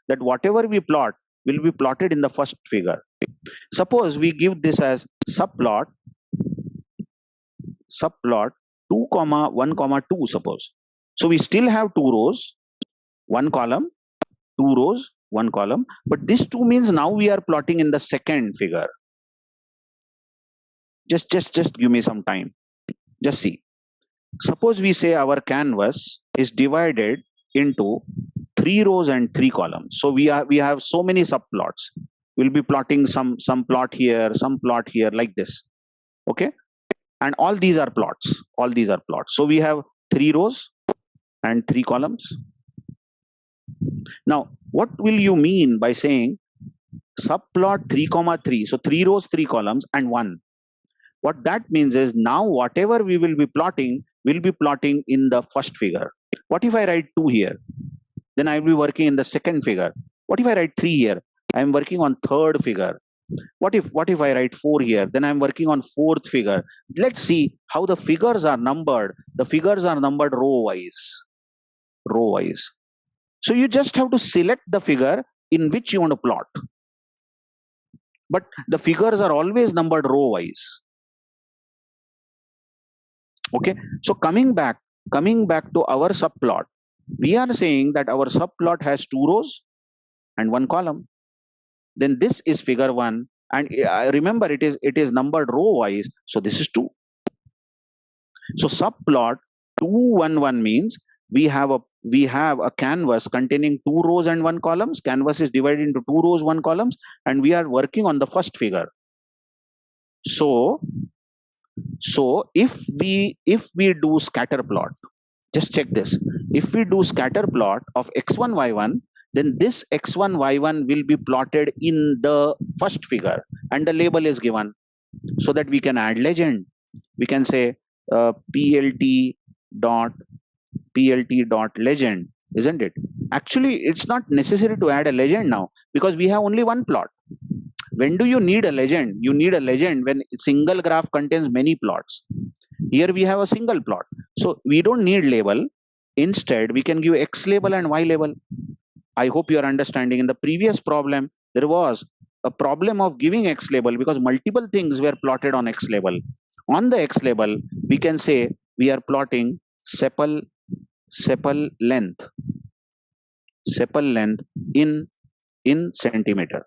S1: that whatever we plot will be plotted in the first figure. Suppose we give this as subplot 2, 1, 2, suppose. So we still have 2 rows, 1 column, 2 rows, one column. But this 2 means now we are plotting in the second figure. Just give me some time. Just see. Suppose we say our canvas is divided into 3 rows and 3 columns. So we have so many subplots. We'll be plotting some plot here, some plot here, like this. Okay, and all these are plots. All these are plots. So we have 3 rows and 3 columns. Now, what will you mean by saying subplot 3 comma 3? So 3 rows, 3 columns, and 1. What that means is now whatever we will be plotting, we'll be plotting in the first figure. What if I write 2 here? Then I will be working in the second figure. What if I write 3 here? I am working on third figure. What if I write 4 here? Then I'm working on fourth figure. Let's see how the figures are numbered. The figures are numbered row wise. So you just have to select the figure in which you want to plot. But the figures are always numbered row wise. Okay, so coming back to our subplot, we are saying that our subplot has 2 rows and 1 column. Then this is figure 1, and remember it is numbered row wise, so this is 2. So subplot 211 means we have a canvas containing 2 rows and 1 columns. Canvas is divided into 2 rows, 1 columns, and we are working on the first figure. So if we do scatter plot, just check this. If we do scatter plot of x1 y1, then this x1 y1 will be plotted in the first figure, and the label is given so that we can add legend. We can say plt dot legend, isn't it? Actually, it's not necessary to add a legend now because we have only one plot. When do you need a legend? You need a legend when a single graph contains many plots. Here we have a single plot, so we don't need label. Instead, we can give x label and y label. I hope you are understanding. In the previous problem, there was a problem of giving x label because multiple things were plotted on x label. On the x label, we can say we are plotting sepal length in centimeter.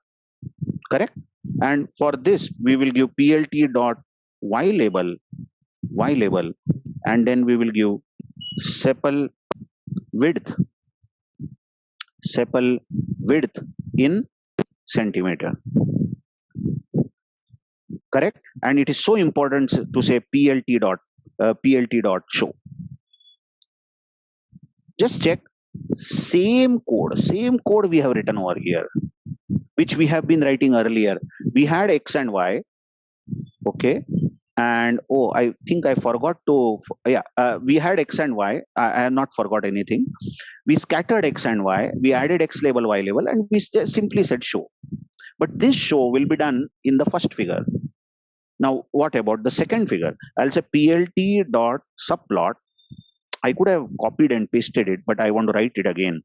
S1: Correct? And for this, we will give plt dot y label, and then we will give sepal width in centimeter. Correct? And it is so important to say plt dot show. Just check, same code we have written over here, which we have been writing earlier. We had x and y, okay, and I think I forgot to, we had x and y. I have not forgot anything. We scattered x and y, we added x label, y label, and we simply said show. But this show will be done in the first figure. Now, what about the second figure? I'll say plt dot subplot. I could have copied and pasted it, but I want to write it again.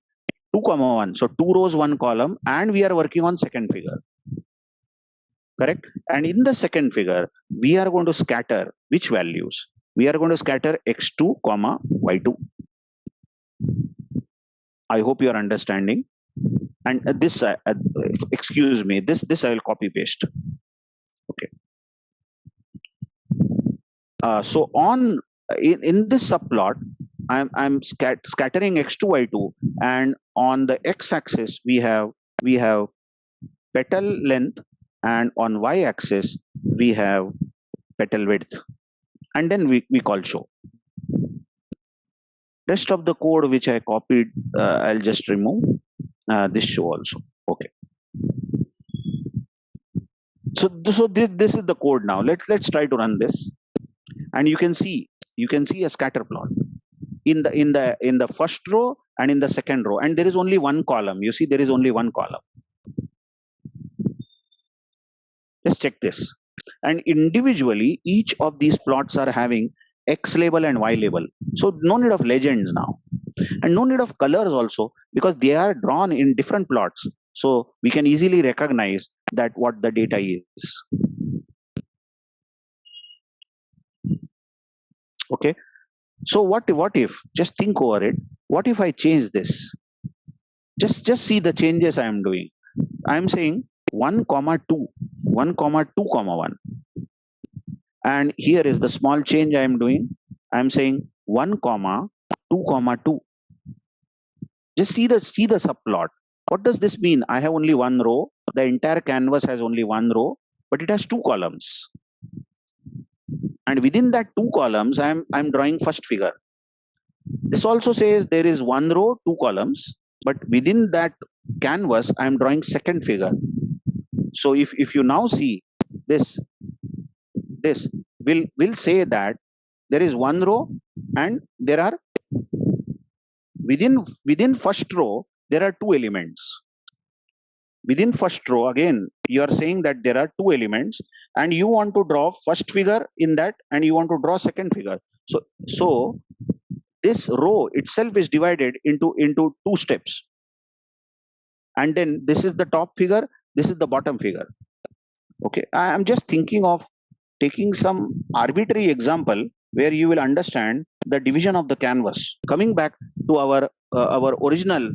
S1: 2 comma 1. So 2 rows, 1 column, and we are working on second figure. Correct? And in the second figure, we are going to scatter which values? We are going to scatter x2 comma y2. I hope you are understanding. And this, excuse me, this I will copy paste. Okay. So on in this subplot, I'm scattering x2 y2, and on the x-axis we have petal length, and on y-axis we have petal width, and then we call show. Rest of the code which I copied, I'll just remove this show also. Okay. So this is the code now. Let's try to run this, and you can see a scatter plot in the first row and in the second row, and there is only one column. You see, there is only one column. Just check this. And individually, each of these plots are having x label and y label. So no need of legends now, and no need of colors also, because they are drawn in different plots. So we can easily recognize that what the data is. Okay. So what if, just think over it, what if I change this? Just see the changes I am doing. I am saying 1 comma 2, 1 comma 2 comma 1, and here is the small change I am doing. I am saying 1 comma 2 comma 2. Just see the subplot. What does this mean? I have only one row. The entire canvas has only one row, but it has two columns. And within that two columns, I'm drawing first figure. This also says there is one row, two columns, but within that canvas, I'm drawing second figure. So if you now see this will say that there is one row and there are within first row there are two elements. Within first row, again you are saying that there are two elements and you want to draw first figure in that and you want to draw second figure. So this row itself is divided into two steps, and then this is the top figure, this is the bottom figure. Okay, I am just thinking of taking some arbitrary example where you will understand the division of the canvas. Coming back to our original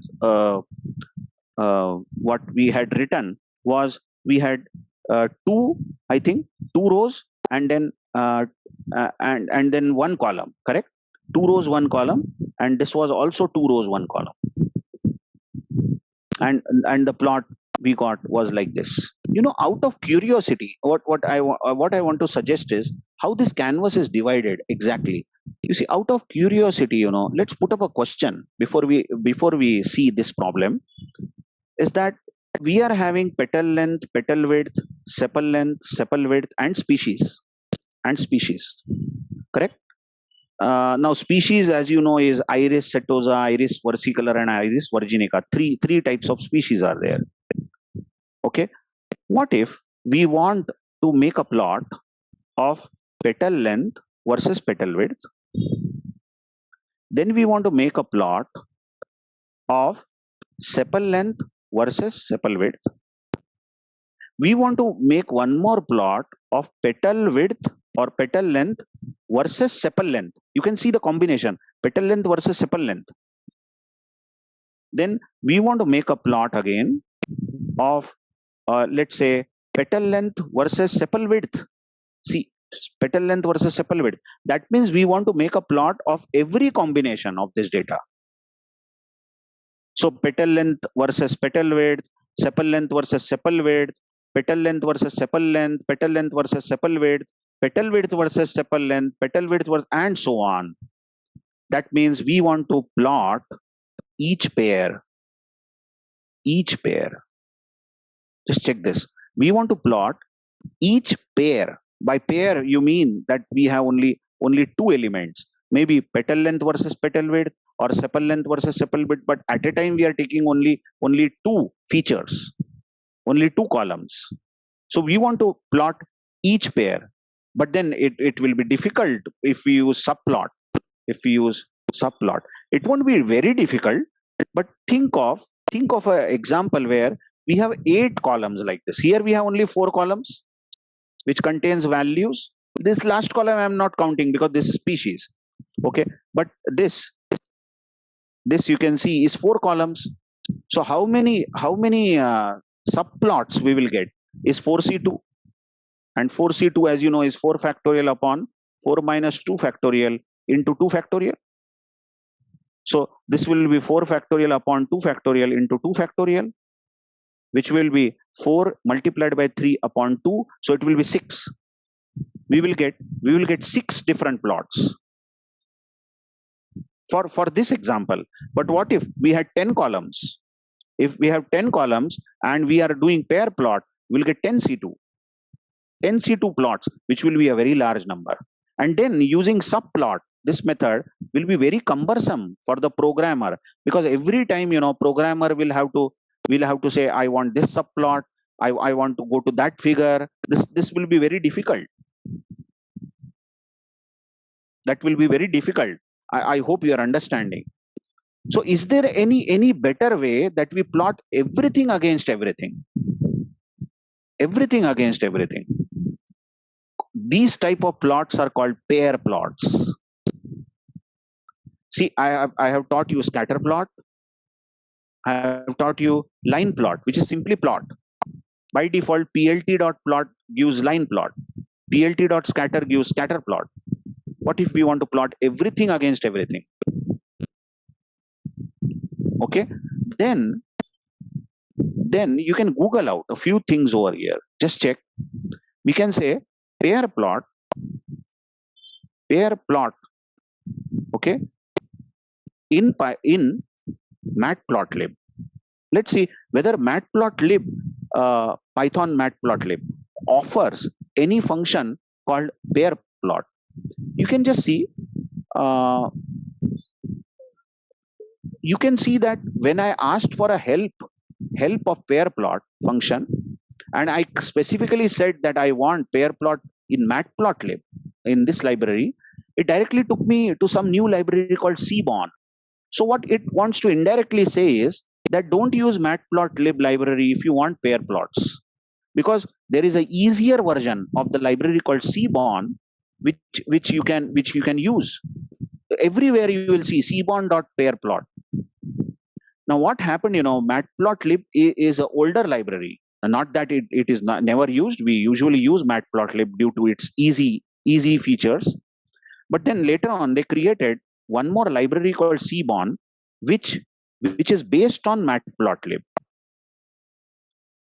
S1: what we had written was we had two rows and then and then one column, correct? Two rows, one column, and this was also two rows, one column, and the plot we got was like this. Out of curiosity, what I want to suggest is how this canvas is divided exactly. You see, out of curiosity, let's put up a question before we see this problem. Is that we are having petal length, petal width, sepal width, and species, correct? Now species, as you know, is Iris setosa, Iris versicolor, and Iris virginica. Three types of species are there. Okay, what if we want to make a plot of petal length versus petal width? Then we want to make a plot of sepal length versus sepal width. We want to make one more plot of petal width or petal length versus sepal length. You can see the combination, petal length versus sepal length. Then we want to make a plot again of let's say petal length versus sepal width. See, petal length versus sepal width. That means we want to make a plot of every combination of this data. So petal length versus petal width, sepal length versus sepal width, petal length versus sepal length, petal length versus sepal width, petal width versus sepal length, petal width versus, and so on. That means we want to plot each pair. Just check this. We want to plot each pair. By pair, you mean that we have only two elements, maybe petal length versus petal width or sepal length versus sepal width, but at a time we are taking only two features, only two columns. So we want to plot each pair, but then it will be difficult if we use subplot. It won't be very difficult, but think of an example where we have 8 columns like this. Here we have only 4 columns which contains values. This last column I am not counting because this is species. Okay, but this you can see is 4 columns. So how many subplots we will get is 4c2, and 4c2, as you know, is 4 factorial upon 4 minus 2 factorial into 2 factorial. So this will be 4 factorial upon 2 factorial into 2 factorial, which will be 4 multiplied by 3 upon 2. So it will be 6. We will get 6 different plots for this example. But what if we had 10 columns? If we have 10 columns and we are doing pair plot, we'll get 10c2 plots, which will be a very large number. And then using subplot, this method will be very cumbersome for the programmer, because every time, programmer will have to say, I want this subplot, I want to go to that figure. This will be very difficult. That will be very difficult. I hope you are understanding. So is there any better way that we plot everything against everything? Everything against everything. These type of plots are called pair plots. See, I have taught you scatter plot. I have taught you line plot, which is simply plot. By default, plt.plot gives line plot. Plt.scatter gives scatter plot. What if we want to plot everything against everything? Okay, then you can Google out a few things over here. Just check. We can say pair plot, okay, in matplotlib. Let's see whether matplotlib, Python matplotlib offers any function called pair plot. You can just see, you can see that when I asked for a help of pair plot function, and I specifically said that I want pair plot in matplotlib in this library, it directly took me to some new library called Seaborn. So what it wants to indirectly say is that don't use matplotlib library if you want pair plots, because there is a easier version of the library called Seaborn, which you can use. Everywhere you will see seaborn.pairplot. Now what happened, matplotlib is an older library. Not that it is never used. We usually use matplotlib due to its easy features. But then later on, they created one more library called Seaborn, which is based on matplotlib.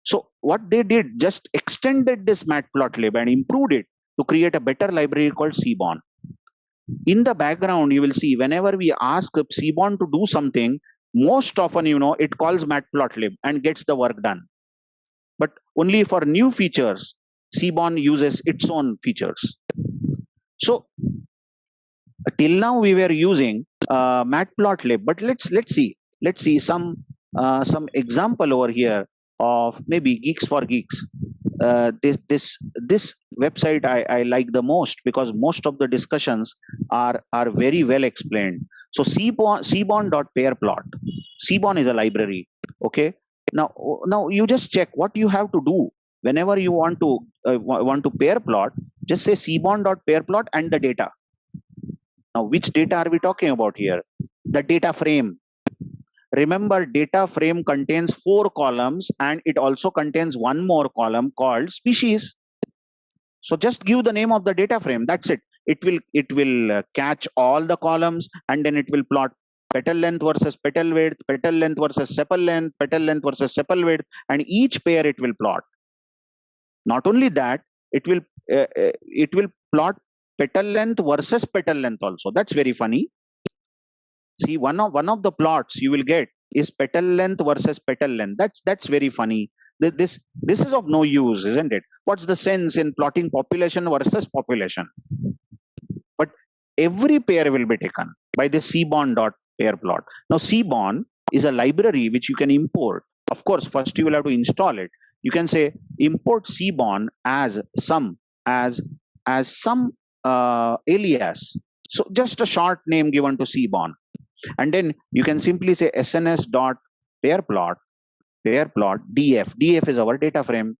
S1: So what they did, just extended this matplotlib and improved it to create a better library called Seaborn. In the background, you will see whenever we ask Seaborn to do something, most often, it calls matplotlib and gets the work done. But only for new features, Seaborn uses its own features. So till now we were using matplotlib, but let's see some example over here of maybe Geeks for Geeks. This website I like the most because most of the discussions are very well explained. So seaborn.pairplot. Seaborn is a library. Okay. Now you just check what you have to do whenever you want to pair plot. Just say seaborn.pairplot and the data. Now, which data are we talking about here? The data frame. Remember, data frame contains 4 columns and it also contains one more column called species. So just give the name of the data frame. That's it. It will catch all the columns and then it will plot petal length versus petal width, petal length versus sepal length, petal length versus sepal width, and each pair it will plot. Not only that, it will plot petal length versus petal length also. That's very funny. See, one of the plots you will get is petal length versus petal length. That's very funny. This is of no use, isn't it? What's the sense in plotting population versus population? But every pair will be taken by the seaborn.pairplot. Now, Seaborn is a library which you can import. Of course, first you will have to install it. You can say import Seaborn as some alias. So just a short name given to Seaborn. And then you can simply say sns.pairplot df. df is our data frame.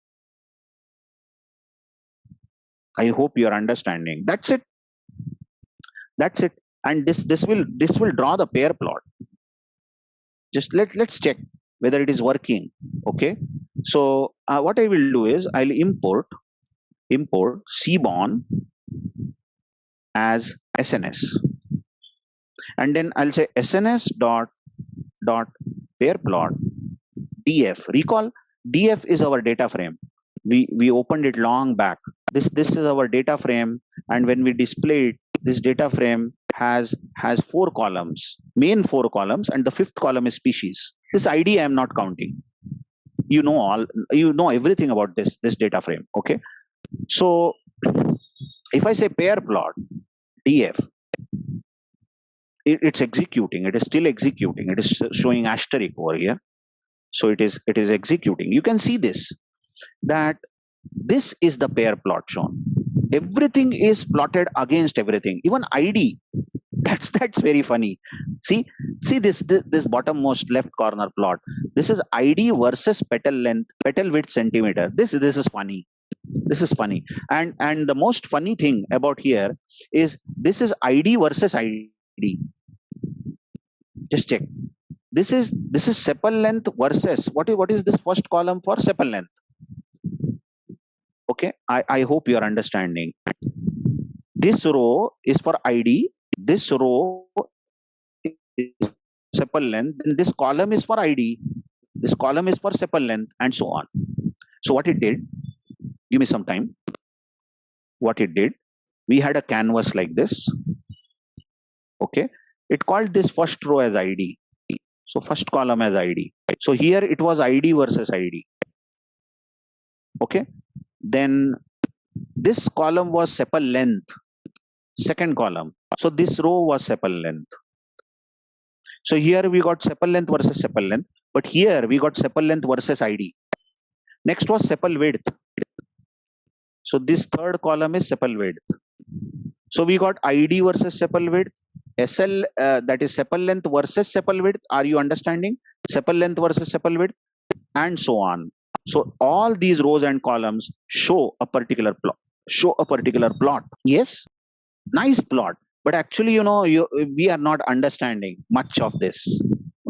S1: I hope you are understanding. That's it. And this will draw the pair plot. Just let's check whether it is working. Okay. So what I will do is I'll import Seaborn as SNS. And then I'll say sns.pairplot df. Recall, df is our data frame. We opened it long back. This is our data frame, and when we display it, this data frame has 4 columns, main 4 columns, and the 5th column is species. This ID I am not counting. You know everything about this data frame. Okay. So if I say pair plot df, it's executing. It is still executing. It is showing asterisk over here. So it is executing. You can see this, that this is the pair plot shown. Everything is plotted against everything, even ID. That's very funny. See this bottommost left corner plot. This is ID versus petal length, petal width centimeter. This is funny. This is funny. And the most funny thing about here is this is ID versus ID. Just check. this is sepal length versus what is this first column for sepal length. Okay, I hope you are understanding. This row is for id, this row is sepal length, then this column is for id, this column is for sepal length, and so on. So what it did, give me some time. What it did, we had a canvas like this. Okay, it called this first row as id, so first column as id. So here it was id versus id. Okay, then this column was sepal length, second column. So this row was sepal length. So here we got sepal length versus sepal length, but here we got sepal length versus id. Next was sepal width. So this third column is sepal width. So we got id versus sepal width, SL, that is sepal length versus sepal width. Are you understanding? Sepal length versus sepal width, and so on. So all these rows and columns show a particular plot. Yes, nice plot. But actually, we are not understanding much of this.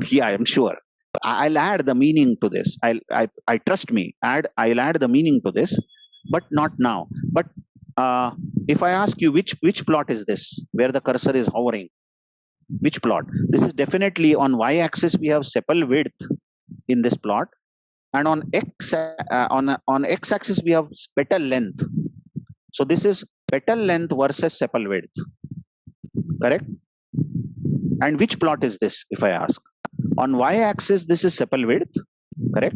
S1: Yeah, I'm sure. I'll add the meaning to this. I trust me. I'll add the meaning to this, but not now. But if I ask you which plot is this, where the cursor is hovering, which plot? This is definitely on y-axis. We have sepal width in this plot, and on on x-axis we have petal length. So this is petal length versus sepal width. Correct? And which plot is this, if I ask? On y-axis, this is sepal width. Correct?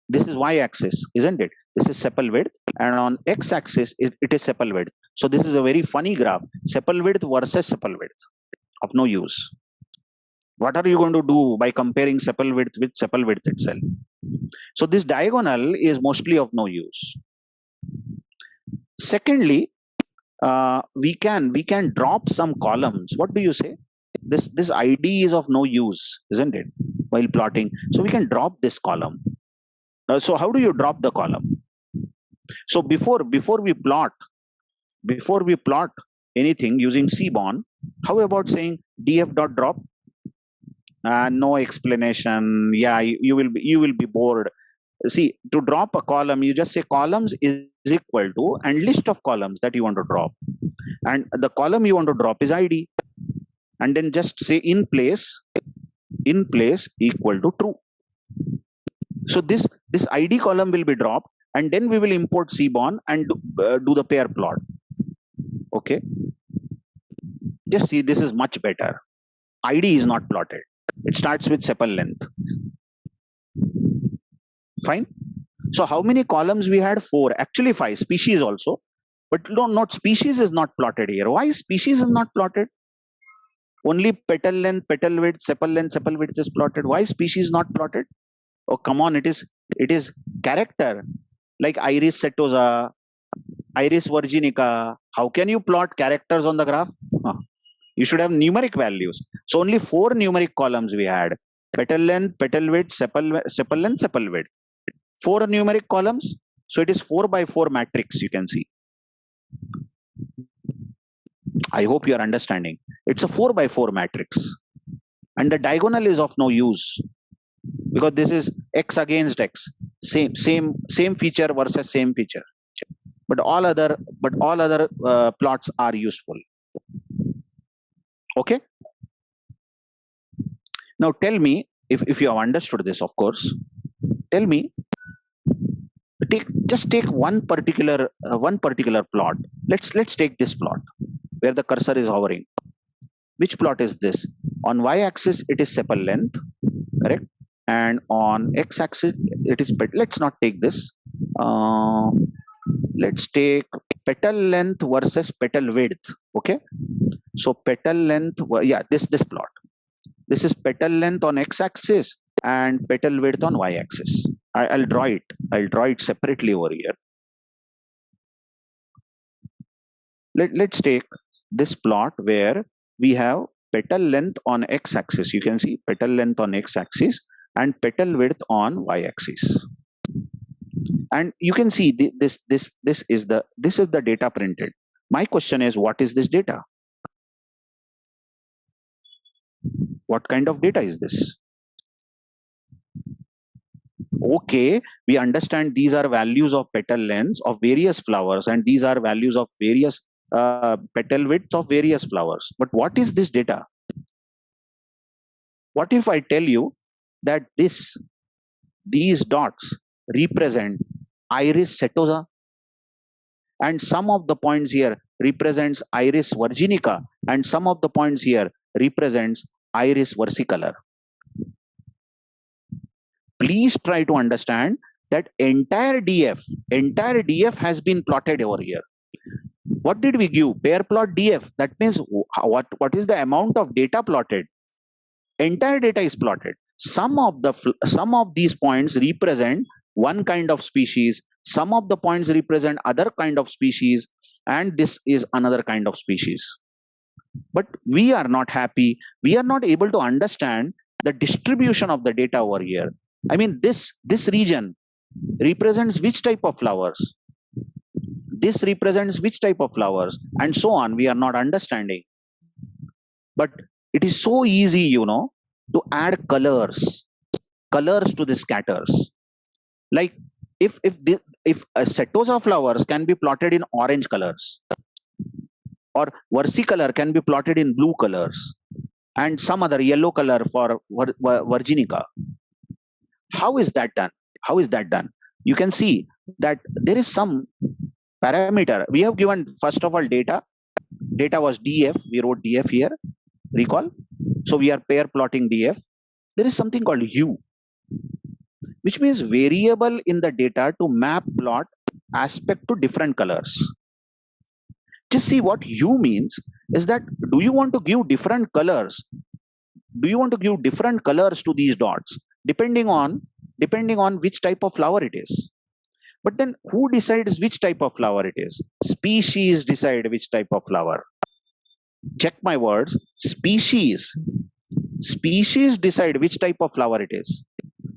S1: This is y-axis, isn't it? This is sepal width, and on x-axis, it is sepal width. So this is a very funny graph. Sepal width versus sepal width, of no use. What are you going to do by comparing sepal width with sepal width itself? So this diagonal is mostly of no use. Secondly, we can drop some columns. What do you say? This id is of no use, isn't it, while plotting? So we can drop this column. So how do you drop the column? So before we plot anything using Seaborn, how about saying df dot drop? No explanation. Yeah, you will be bored. See, to drop a column, you just say columns is equal to and list of columns that you want to drop, and the column you want to drop is id, and then just say in place equal to true. So this id column will be dropped, and then we will import Seaborn and do the pair plot. Okay, just see, this is much better. id is not plotted. It starts with sepal length. Fine. So how many columns we had? 4. Actually 5. Species also. But no, not species is not plotted here. Why species is not plotted? Only petal length, petal width, sepal width is plotted. Why species not plotted? Oh, come on. It is character. Like Iris setosa, Iris virginica. How can you plot characters on the graph? You should have numeric values. So only 4 numeric columns we had. Petal length, petal width, sepal length, sepal width. 4 numeric columns. So it is 4 by 4 matrix, you can see. I hope you are understanding. It's a 4 by 4 matrix. And the diagonal is of no use, because this is x against x. Same feature versus same feature. But all other plots are useful. Okay. Now tell me, if you have understood this, of course, tell me, just take one particular plot. Let's take this plot where the cursor is hovering. Which plot is this? On y-axis it is sepal length, correct? And on x-axis it is let's not take this. Let's take petal length versus petal width. Okay, so petal length, yeah, this plot. This is petal length on x-axis and petal width on y-axis. I'll draw it separately over here. Let's take this plot where we have petal length on x-axis. You can see petal length on x-axis and petal width on y-axis. And you can see this is the data printed. My question is, what is this data? What kind of data is this? Okay, we understand these are values of petal lengths of various flowers, and these are values of various petal width of various flowers. But what is this data? What if I tell you that these dots represent Iris setosa, and some of the points here represents Iris virginica, and some of the points here represents Iris versicolor? Please try to understand that entire DF has been plotted over here. What did we give? Pair plot DF. That means what is the amount of data plotted? Entire data is plotted. Some of these points represent one kind of species, some of the points represent other kind of species, and this is another kind of species. But we are not happy. We are not able to understand the distribution of the data over here. I mean, this region represents which type of flowers? This represents which type of flowers? And so on. We are not understanding. But it is so easy, to add colors to the scatters. Like if setosa flowers can be plotted in orange colors, or versicolor can be plotted in blue colors, and some other yellow color for virginica. How is that done? You can see that there is some parameter. We have given, first of all, data was DF. We wrote DF here, recall. So we are pair plotting DF. There is something called U, which means variable in the data to map plot aspect to different colors. Just see what U means is that, do you want to give different colors? Do you want to give different colors to these dots depending on which type of flower it is? But then who decides which type of flower it is? Species decide which type of flower. Check my words. Species decide which type of flower it is.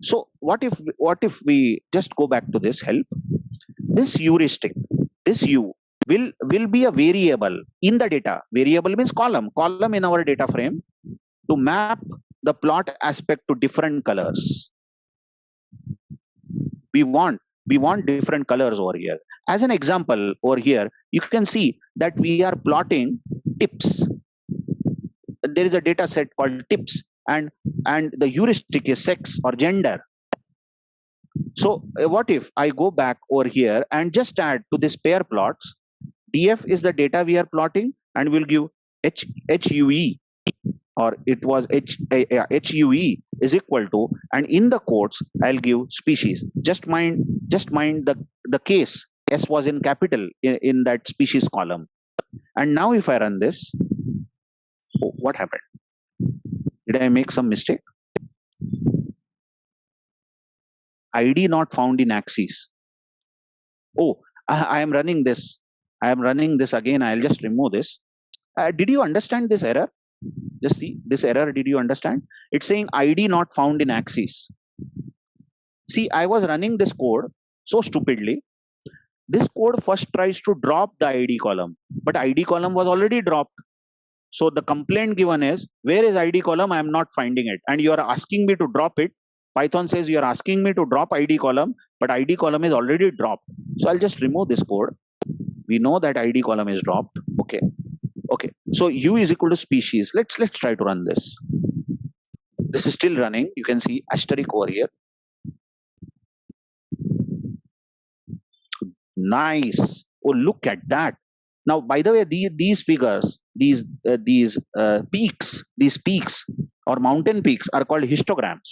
S1: So what if we just go back to this help? This heuristic, this U will be a variable in the data. Variable means column in our data frame to map the plot aspect to different colors. We want different colors over here. As an example, over here, you can see that we are plotting tips. There is a data set called tips, and the heuristic is sex or gender. So what if I go back over here and just add to this pair plots, DF is the data we are plotting, and we'll give HUE, or it was HUE is equal to, and in the quotes I'll give species. Just mind the case S was in capital in that species column. And now if I run this, what happened? Did I make some mistake? ID not found in axis. Oh, I am running this. Again. I'll just remove this. Did you understand this error? Just see this error. Did you understand? It's saying ID not found in axis. See, I was running this code so stupidly. This code first tries to drop the ID column, but ID column was already dropped. So the complaint given is, where is ID column? I am not finding it. And you are asking me to drop it. Python says you are asking me to drop ID column, but ID column is already dropped. So I'll just remove this code. We know that ID column is dropped. Okay. So U is equal to species. Let's try to run this. This is still running. You can see asterisk over here. Nice. Oh, look at that. Now, by the way, these figures, these peaks or mountain peaks are called histograms.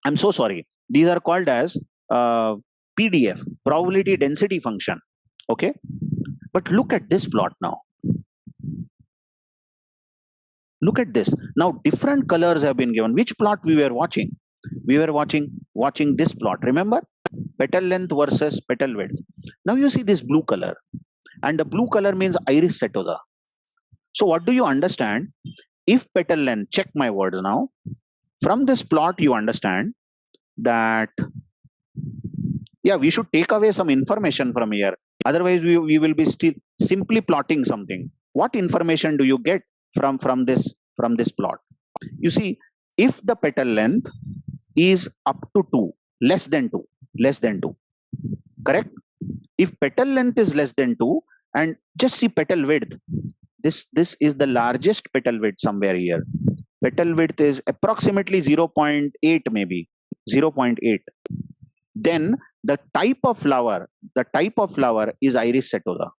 S1: I'm so sorry. These are called as PDF, probability density function. Okay. But look at this plot now. Look at this. Now, different colors have been given. Which plot we were watching? We were watching this plot. Remember? Petal length versus petal width. Now you see this blue color. And the blue color means Iris setosa. So what do you understand? If petal length, check my words now. From this plot, you understand that, yeah, we should take away some information from here. Otherwise, we will be still simply plotting something. What information do you get from this plot? You see, if the petal length is up to 2, less than 2, correct? If petal length is less than 2, and just see petal width, this is the largest petal width somewhere here. Petal width is approximately 0.8, maybe 0.8. Then the type of flower is Iris setosa.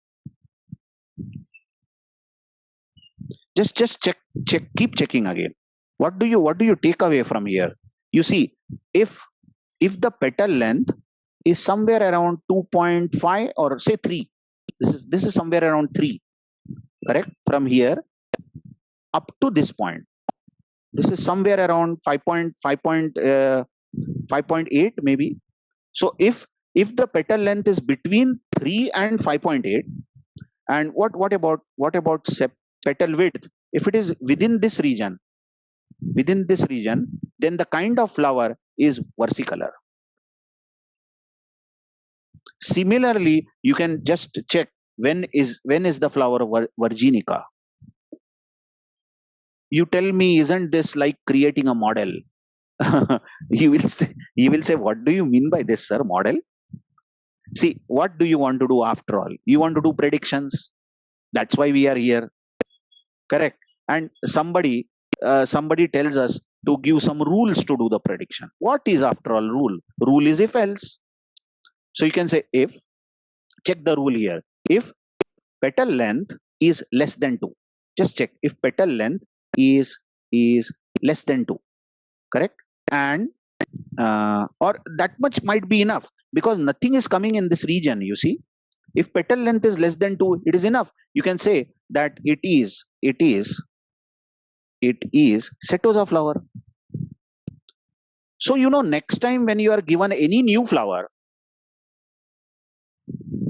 S1: Just check, keep checking again. What do you take away from here? You see, if the petal length is somewhere around 2.5 or say 3, this is somewhere around 3, correct? From here up to this point, this is somewhere around 5.8 maybe. So if the petal length is between 3 and 5.8, and what about petal width? If it is within this region, then the kind of flower is versicolor. Similarly, you can just check when is the flower virginica. You tell me, isn't this like creating a model? He will say, what do you mean by this, sir? Model? See, what do you want to do after all? You want to do predictions. That's why we are here, correct? And somebody tells us to give some rules to do the prediction. What is after all rule? Rule is if else. So you can say if, check the rule here. If petal length is less than 2, just check if petal length is less than 2, correct? And or that much might be enough, because nothing is coming in this region. You see, if petal length is less than 2, it is enough. You can say that it is setosa flower. So next time when you are given any new flower,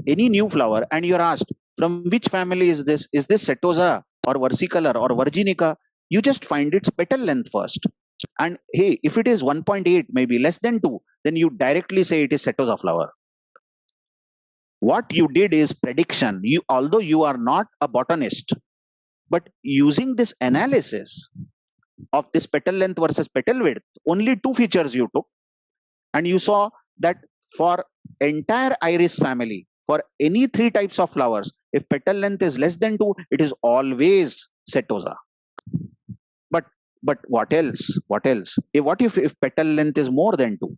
S1: and you are asked from which family is this setosa or versicolor or virginica, you just find its petal length first. And hey, if it is 1.8, maybe less than 2, then you directly say it is setosa flower. What you did is prediction. Although you are not a botanist, but using this analysis of this petal length versus petal width, only 2 features you took, and you saw that for entire iris family, for any 3 types of flowers, if petal length is less than 2, it is always setosa. But what else? What if petal length is more than 2?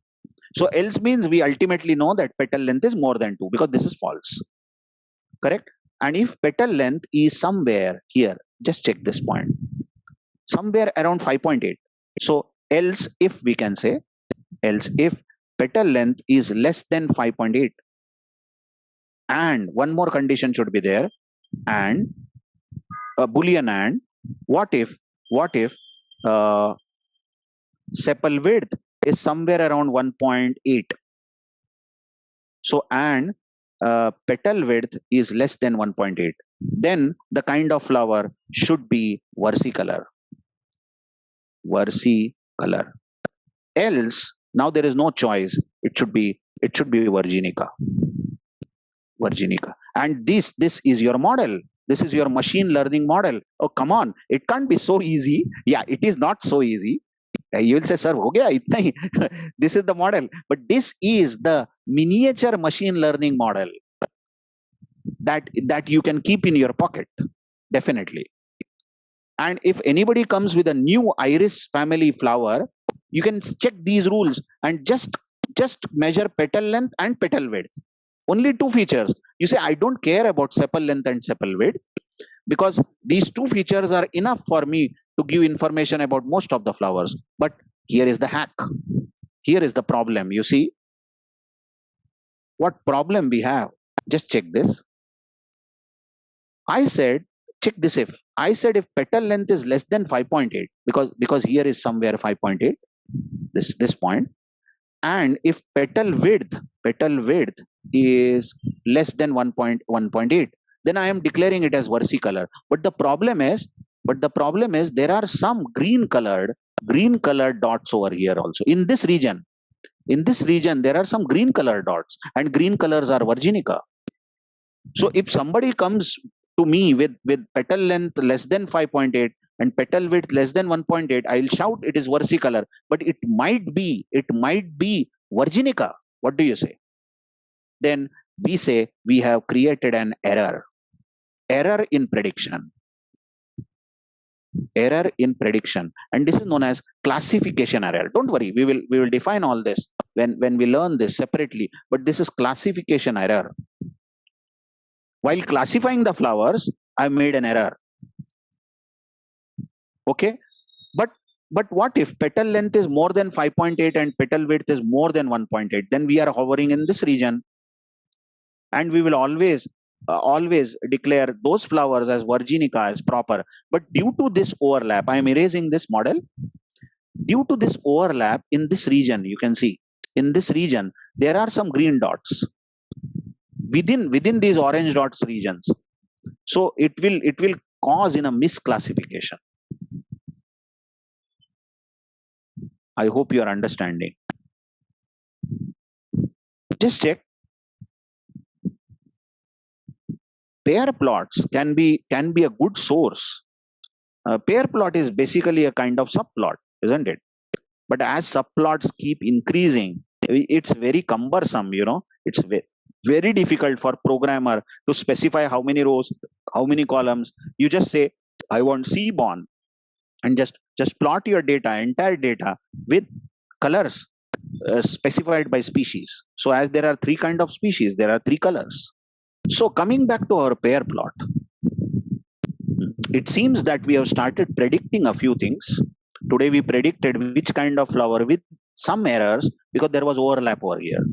S1: So else means we ultimately know that petal length is more than 2, because this is false, correct? And if petal length is somewhere here, just check this point, somewhere around 5.8. So else if we can say, else if petal length is less than 5.8, and one more condition should be there, and a boolean and, what if sepal width is somewhere around 1.8. So and petal width is less than 1.8, then the kind of flower should be versicolor. Else, now there is no choice, it should be virginica. And this is your model. This is your machine learning model. Oh, come on, it can't be so easy. Yeah, it is not so easy. You will say, sir, ho gaya, itna hi. This is the model, but this is the miniature machine learning model that you can keep in your pocket, definitely. And if anybody comes with a new iris family flower, you can check these rules and just measure petal length and petal width. Only 2 features. You say, I don't care about sepal length and sepal width, because these 2 features are enough for me to give information about most of the flowers. But here is the hack. Here is the problem. You see what problem we have? Just check this. I said, check this if. I said if petal length is less than 5.8, because here is somewhere 5.8, this point. And if petal width is less than 1.8, then I am declaring it as versicolor. But the problem is there are some green colored dots over here also. In this region, there are some green colored dots, and green colors are virginica. So if somebody comes to me with petal length less than 5.8, and petal width less than 1.8, I'll shout it is versicolor, but it might be virginica. What do you say? Then we say we have created an error in prediction. And this is known as classification error. Don't worry, we will define all this when we learn this separately, but this is classification error. While classifying the flowers, I made an error. Okay, but what if petal length is more than 5.8 and petal width is more than 1.8? Then we are hovering in this region, and we will always declare those flowers as virginica, as proper. But due to this overlap, I am erasing this model. Due to this overlap in this region, you can see in this region there are some green dots within these orange dots regions. So it will cause in a misclassification. I hope you are understanding. Just check. Pair plots can be a good source. Pair plot is basically a kind of subplot, isn't it? But as subplots keep increasing, it's very cumbersome. It's very difficult for programmer to specify how many rows, how many columns. You just say, I want Seaborn, and just plot your data, entire data, with colors specified by species. So as there are 3 kind of species, there are 3 colors. So coming back to our pair plot, it seems that we have started predicting a few things. Today we predicted which kind of flower with some errors because there was overlap over here.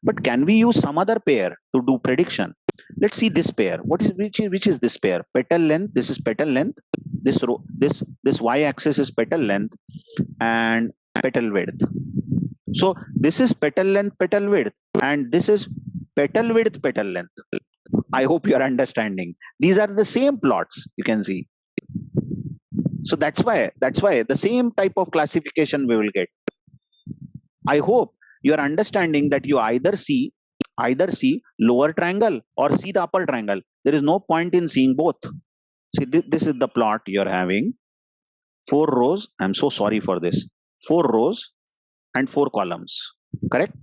S1: But can we use some other pair to do prediction? Let's see this pair. Which is this pair? Petal length. This is petal length. This y-axis is petal length and petal width. So this is petal length, petal width, and this is petal width, petal length. I hope you are understanding. These are the same plots, you can see. So that's why the same type of classification we will get. I hope you are understanding that you either see lower triangle or see the upper triangle. There is no point in seeing both. See, this is the plot you are having. 4 rows. I'm so sorry for this. 4 rows and 4 columns. Correct?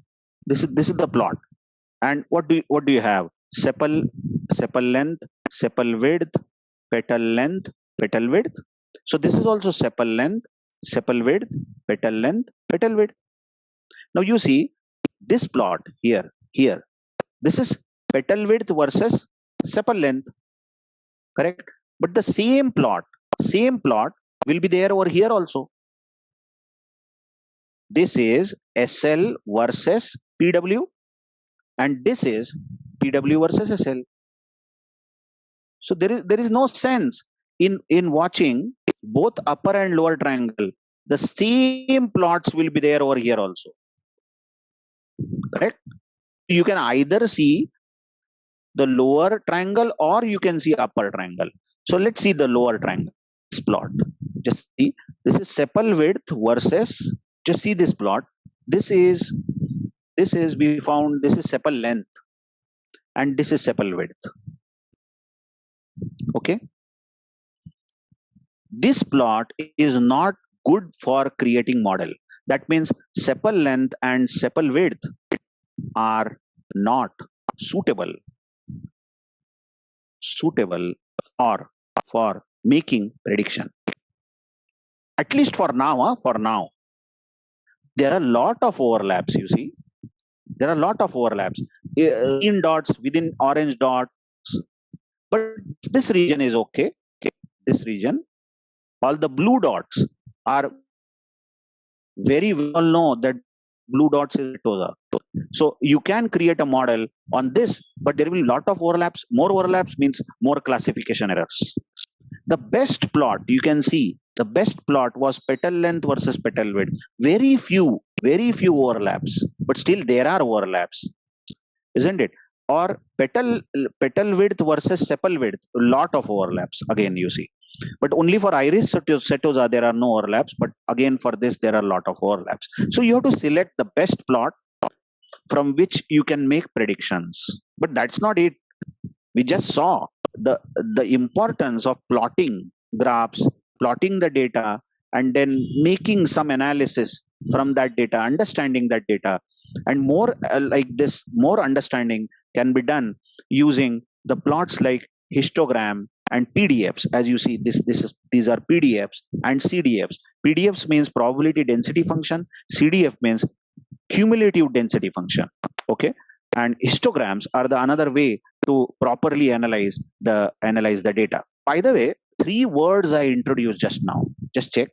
S1: This is the plot. And what do you have? Sepal length, sepal width, petal length, petal width. So this is also sepal length, sepal width, petal length, petal width. Now you see this plot here. This is petal width versus sepal length. Correct? But the same plot will be there over here also. This is SL versus PW, and this is PW versus SL. So there is no sense in watching both upper and lower triangle. The same plots will be there over here also. Correct? You can either see the lower triangle or you can see upper triangle. So let's see the lower triangle. This plot. Just see, this is sepal width versus, just see this plot. This is we found this is sepal length and this is sepal width. Okay. This plot is not good for creating model. That means sepal length and sepal width are not suitable for making prediction. At least for now, there are a lot of overlaps, you see. There are a lot of overlaps. Green dots within orange dots. But this region is okay. This region. All the blue dots are very well known that blue dots is Setosa. So you can create a model on this, but there will be a lot of overlaps. More overlaps means more classification errors. The best plot, you can see, the best plot was petal length versus petal width. Very few overlaps, but still there are overlaps, isn't it? Or petal width versus sepal width, a lot of overlaps. Again, you see. But only for Iris Setosa, there are no overlaps. But again, for this, there are a lot of overlaps. So you have to select the best plot from which you can make predictions. But that's not it. We just saw the importance of plotting graphs plotting the data and then making some analysis from that data, understanding that data, and more like this, more understanding can be done using the plots like histogram and PDFs. As you see, these are PDFs and CDFs. PDFs means probability density function. CDF means cumulative density function. Okay, and histograms are the another way to properly analyze the data. By the way, 3 words I introduced just now. Just check.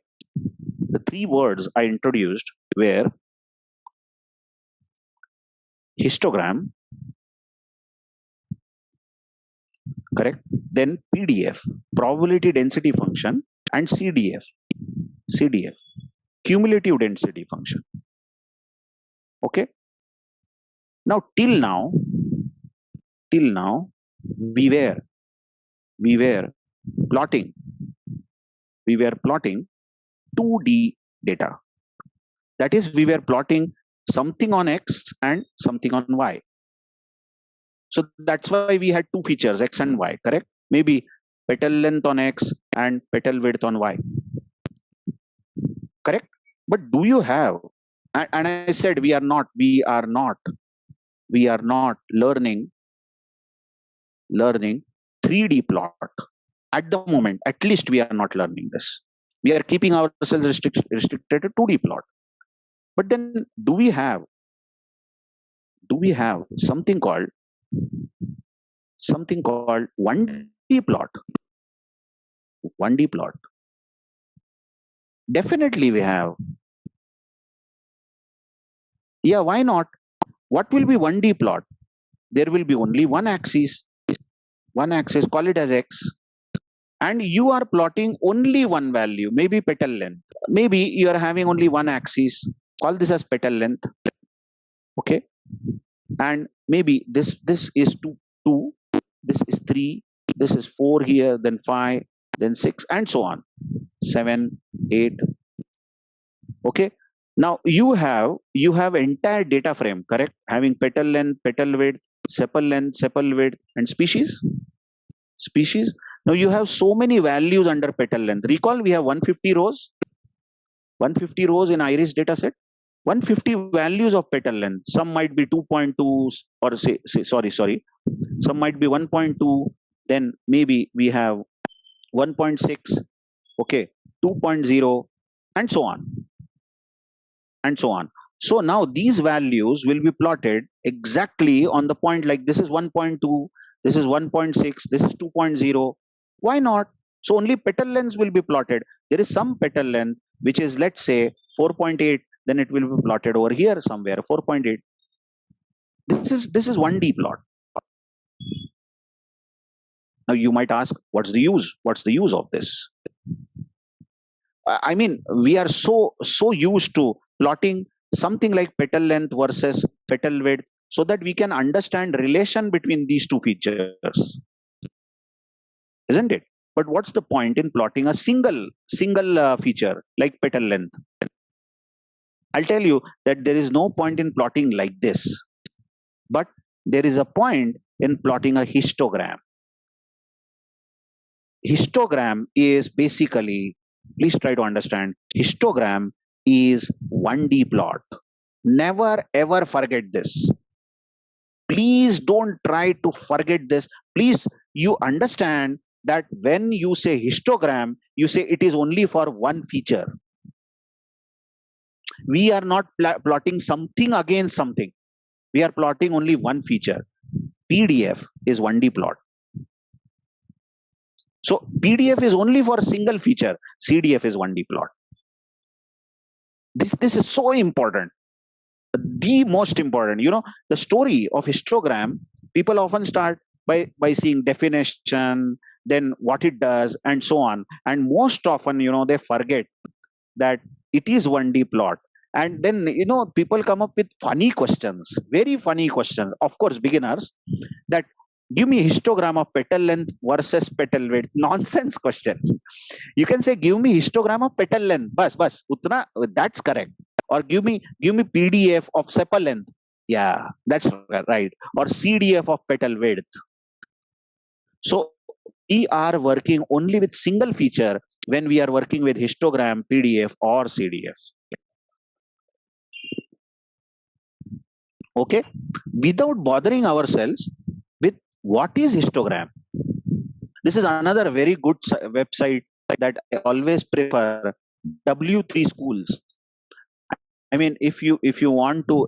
S1: The 3 words I introduced were histogram, correct? Then PDF, probability density function, and CDF, cumulative density function. Okay. Now, till now, we were plotting 2D data. That is, we were plotting something on X and something on Y. So that's why we had 2 features, X and Y, correct? Maybe petal length on X and petal width on Y. Correct? But do you have, and I said we are not learning 3D plot. At the moment, at least we are not learning this. We are keeping ourselves restricted to 2D plot. But then do we have something called 1D plot? 1D plot. Definitely we have. Yeah, why not? What will be 1D plot? There will be only one axis, call it as X. And you are plotting only one value, maybe petal length. Maybe you are having only one axis, call this as petal length. Okay. And maybe this is 2, this is 3, this is 4 here, then 5, then 6, and so on. 7, 8. Okay. Now you have entire data frame, correct? Having petal length, petal width, sepal length, sepal width, and species. Now you have so many values under petal length. Recall we have 150 rows. 150 rows in IRIS dataset. 150 values of petal length. Some might be 2.2, or sorry. Some might be 1.2. Then maybe we have 1.6. Okay, 2.0, and so on. So now these values will be plotted exactly on the point, like this is 1.2, this is 1.6, this is 2.0. Why not? So only petal lengths will be plotted. There is some petal length which is, let's say, 4.8, then it will be plotted over here somewhere, 4.8. This is 1D plot. Now you might ask, what's the use of this? I mean, we are so used to plotting something like petal length versus petal width, so that we can understand relation between these 2 features, isn't it? But what's the point in plotting a single feature like petal length? I'll tell you that there is no point in plotting like this, but there is a point in plotting a histogram. Histogram is basically, please try to understand, histogram is 1D plot. Never ever forget this. Please don't try to forget this. Please, you understand that when you say histogram, you say it is only for one feature. We are not plotting something against something. We are plotting only one feature. PDF is 1D plot. So PDF is only for a single feature. CDF is 1D plot. This is so important. The most important. You know, the story of histogram, people often start by seeing definition, then what it does, and so on. And most often, you know, they forget that it is 1D plot. And then, you know, people come up with funny questions, very funny questions. Of course, beginners, that give me histogram of petal length versus petal width. Nonsense question. You can say, give me histogram of petal length. Bas, utna, that's correct. Or give me PDF of sepal length. Yeah, that's right. Or CDF of petal width. So we are working only with single feature, when we are working with histogram, PDF or CDF. Okay, without bothering ourselves with what is histogram. This is another very good website that I always prefer, W3 Schools. I mean, if you want to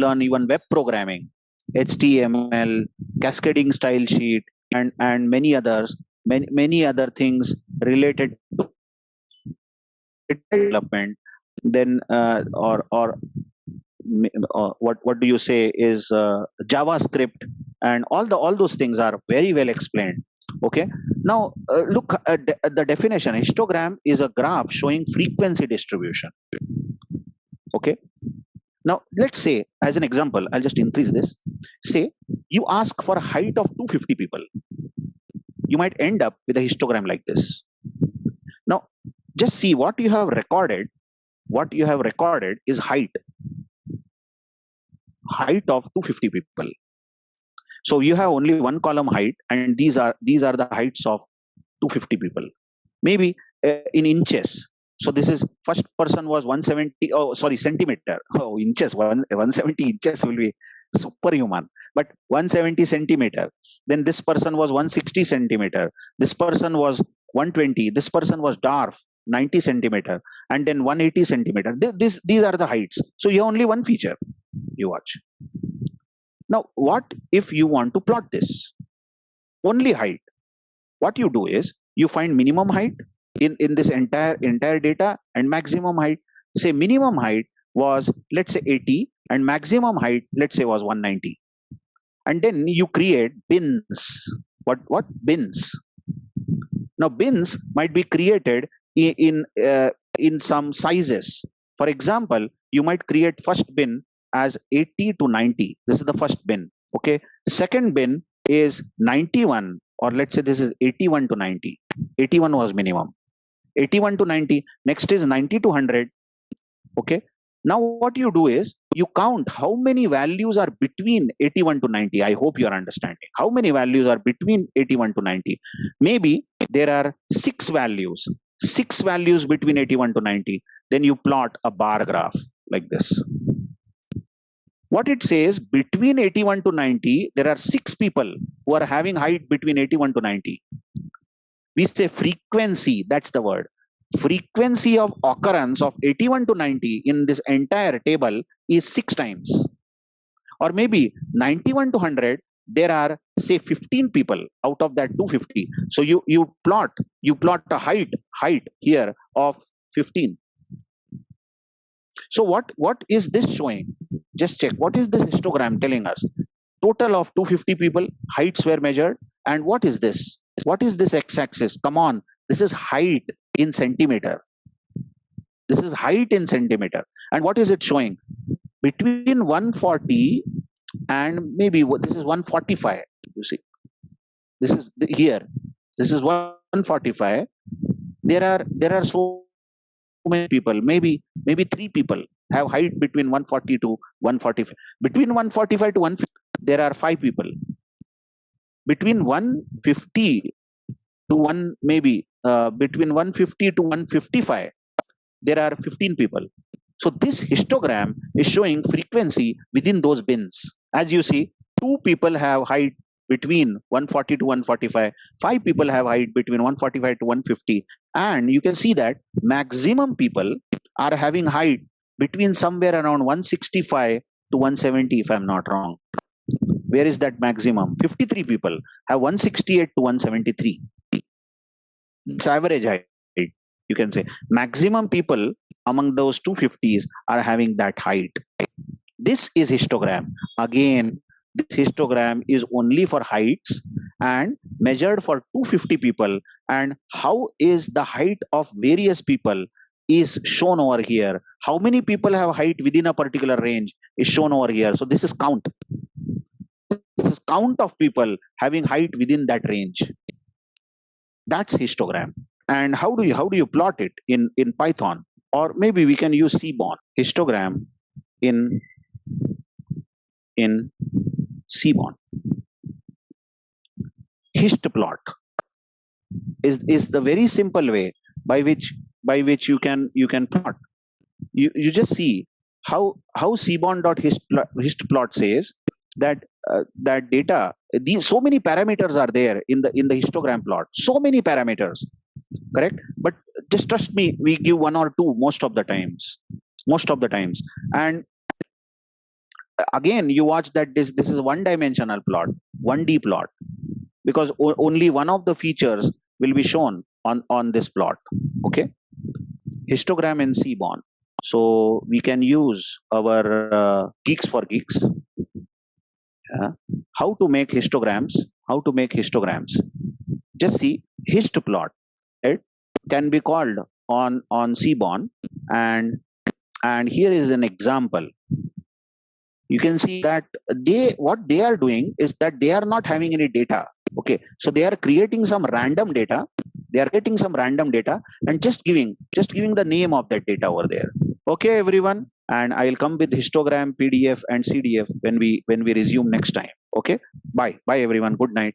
S1: learn even web programming, HTML, cascading style sheet, and many other things related to development, then what do you say is JavaScript, and all those things are very well explained. Okay, now look at the definition. Histogram is a graph showing frequency distribution. Okay, now let's say, as an example, I'll just increase this. Say you ask for a height of 250 people, you might end up with a histogram like this. Now just see what you have recorded. What you have recorded is height of 250 people. So you have only one column height, and these are the heights of 250 people, maybe in inches. So this is, first person was 170, oh sorry, centimeter. Oh, inches, 170 inches will be superhuman, but 170 centimeter. Then this person was 160 centimeter, this person was 120, this person was dwarf 90 centimeter, and then 180 centimeter. These are the heights. So you have only one feature. You watch. Now what if you want to plot this? Only height. What you do is you find minimum height in this entire data and maximum height. Say minimum height was, let's say, 80, and maximum height, let's say, was 190. And then you create bins. What bins? Now bins might be created in some sizes. For example, you might create first bin as 80 to 90. This is the first bin. Okay, second bin is 91, or let's say this is 81 to 90. 81 was minimum. 81 to 90. Next is 90 to 100. Okay, now what you do is you count how many values are between 81 to 90. I hope you are understanding how many values are between 81 to 90. Maybe there are 6 values between 81 to 90. Then you plot a bar graph like this. What it says, between 81 to 90, there are 6 people who are having height between 81 to 90. We say frequency, that's the word. Frequency of occurrence of 81 to 90 in this entire table is 6 times. Or maybe 91 to 100, there are, say, 15 people out of that 250. So you plot a height here of 15. So what is this showing? Just check. What is this histogram telling us? Total of 250 people, heights were measured. And what is this? What is this x-axis? Come on, this is height in centimeter. This is height in centimeter. And what is it showing? Between 140 and maybe this is 145. You see, this is here. This is 145. There are so many people. Maybe 3 people have height between 140 to 145. Between 145 to 150, there are 5 people. Between 150 to between 150 to 155, there are 15 people. So this histogram is showing frequency within those bins. As you see, 2 people have height between 140 to 145, 5 people have height between 145 to 150, and you can see that maximum people are having height between somewhere around 165 to 170, if I'm not wrong. Where is that maximum? 53 people have 168 to 173. It's average height, you can say. Maximum people among those 250s are having that height. This is histogram. Again, this histogram is only for heights and measured for 250 people. And how is the height of various people is shown over here. How many people have height within a particular range is shown over here. So this is count. This is count of people having height within that range. That's histogram. And how do you plot it in Python? Or maybe we can use Seaborn. Histogram in Seaborn. Histplot is the very simple way by which you can plot. You just see how seaborn.histplot says that that data, these so many parameters are there in the histogram plot, so many parameters, correct? But just trust me, we give one or two most of the times. And again, you watch that this is one dimensional plot, 1D plot, because only one of the features will be shown on this plot. Okay, histogram in Seaborn. So we can use our Geeks for Geeks. How to make histograms? Just see histplot. It can be called on Seaborn, and here is an example. You can see that what they are doing is that they are not having any data. Okay, so they are creating some random data. They are getting some random data and just giving the name of that data over there. Okay, everyone, and I will come with histogram, PDF, and CDF when we resume next time. Okay, bye everyone. Good night.